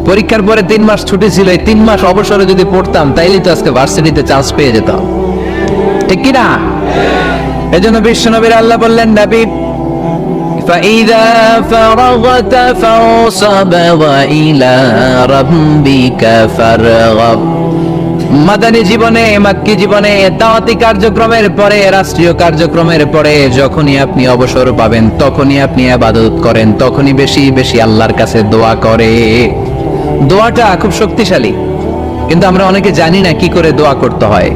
পরীক্ষার পরে 3 মাস ছুটি ছিল, এই 3 মাস অবসরে যদি পড়তাম তাইলে তো আজকে ভার্সিটিতে চান্স পেয়ে যেতাম, ঠিক কি না? এজন্য বিশ্বনবীর আল্লাহ বললেন, নবী فَإِذَا فَرَغْتَ فَانصَبْ وَإِلَى رَبِّكَ فَارْغَب। মাদানী জীবনে, মাক্কি জীবনে, দাওয়াতি কার্যক্রমের পরে, রাষ্ট্রীয় কার্যক্রমের পরে যখনই আপনি অবসর পাবেন তখনই আপনি ইবাদত করেন, তখনই বেশি বেশি আল্লাহর কাছে দোয়া করে। দোয়াটা খুব শক্তিশালী, কিন্তু আমরা অনেকে জানি না কি করে দোয়া করতে হয়।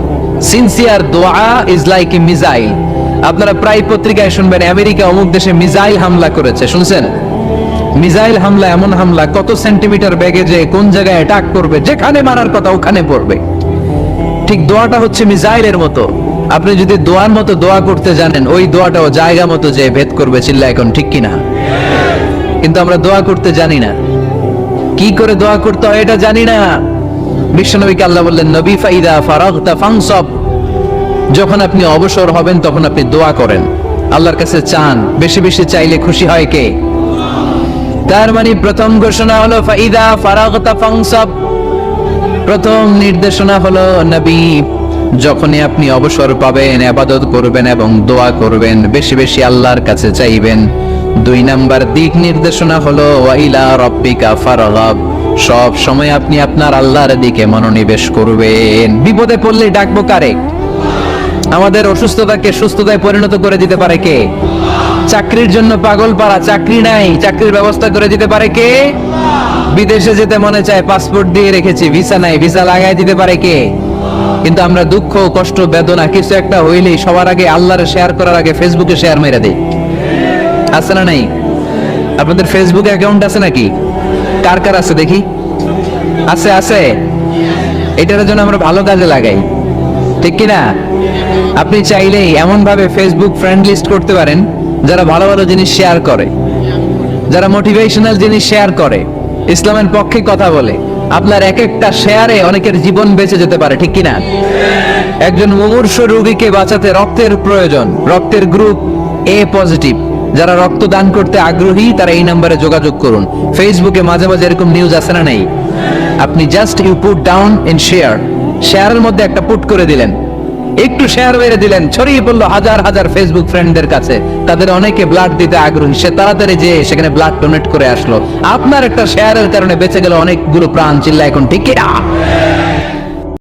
সিনসিয়ার দোয়া ইজ লাইক এ মিসাইল। আপনারা প্রায় পত্রিকায় শুনবেন আমেরিকা অমুক দেশে মিসাইল হামলা করেছে, শুনছেন? মিসাইল হামলা এমন হামলা, কত সেন্টিমিটার বেগে যে কোন জায়গায় অ্যাটাক করবে, যেখানে মারার কথা ওখানে পড়বে। ঠিক দোয়াটা হচ্ছে মিসাইলের মতো। আপনি যদি দোয়ার মতো দোয়া করতে জানেন, ওই দোয়াটাও জায়গা মতো যে ভেদ করবে। চিল্লা এখন ঠিক কিনা? কিন্তু আমরা দোয়া করতে জানি না, কি করে দোয়া করতে হয় এটা জানি না। বিশ্বনবীকে আল্লাহ বললেন, নবী ফাইদা ফারাগতা ফানসাব, যখন আপনি অবসর হবেন তখন আপনি দোয়া করেন, আল্লাহর কাছে চান। বেশি বেশি চাইলে খুশি হয় কে? তার মানে প্রথম ঘোষণা হলো ফাইদা ফারাগতা ফানসাব। প্রথম নির্দেশনা হলো নবী যখনই আপনি অবসর পাবেন ইবাদত করবেন এবং দোয়া করবেন, বেশি বেশি আল্লাহর কাছে চাইবেন। 2 নাম্বার দিক নির্দেশনা হলো ওয়াইলা রাব্বিকা ফারগাব, সব সময় আপনি আপনার আল্লাহর দিকে মনোনিবেশ করবেন। বিপদে পড়লে ডাকবো কারে? আমাদের অসুস্থতাকে সুস্থতায় পরিণত করে দিতে পারে কে? চাকরির জন্য পাগল পারা, চাকরি নাই, চাকরির ব্যবস্থা করে দিতে পারে কে? বিদেশে যেতে মনে চায়, পাসপোর্ট দিয়ে রেখেছি, ভিসা নাই, ভিসা লাগাই দিতে পারে কে? কিন্তু আমরা দুঃখ কষ্ট বেদনা কিছু একটা হইলেই সবার আগে আল্লাহরে শেয়ার করার আগে ফেসবুকে শেয়ার মেরে দেই। আছে না নাই? আপনাদের ফেসবুকে অ্যাকাউন্ট আছে নাকি? কার কার আছে দেখি? আছে, আছে। এটার জন্য আমরা ভালো কাজে লাগাই, ঠিক কিনা? আপনি চাইলেই এমন ভাবে ফেসবুক ফ্রেন্ড লিস্ট করতে পারেন যারা ভালো ভালো জিনিস শেয়ার করে, যারা মোটিভেশনাল জিনিস শেয়ার করে, ইসলামের পক্ষে কথা বলে। আপনার এক একটা শেয়ারে অনেকের জীবন বেঁচে যেতে পারে, ঠিক কিনা? একজন মুমূর্ষ রোগীকে বাঁচাতে রক্তের প্রয়োজন, রক্তের গ্রুপ এ পজিটিভ। যারা রক্ত দান করতে আগ্রহী তারা এই নম্বরে যোগাযোগ করুন। ফেসবুকে মাঝে মাঝে এরকম নিউজ আসে না নাই? আপনি just you put down in share, শেয়ারের মধ্যে একটা পুট করে দিলেন, একটু শেয়ার মেরে দিলেন, ছড়িয়ে পড়লো হাজার হাজার ফেসবুক ফ্রেন্ডদের কাছে। তাদের অনেকে ব্লাড দিতে আগ্রহী, সে তাড়াতাড়ি যে সেখানে ব্লাড ডোনেট করে আসলো। আপনার একটা শেয়ারের কারণে বেঁচে গেল অনেকগুলো প্রাণ। চিল্লা এখন ঠিক কিনা?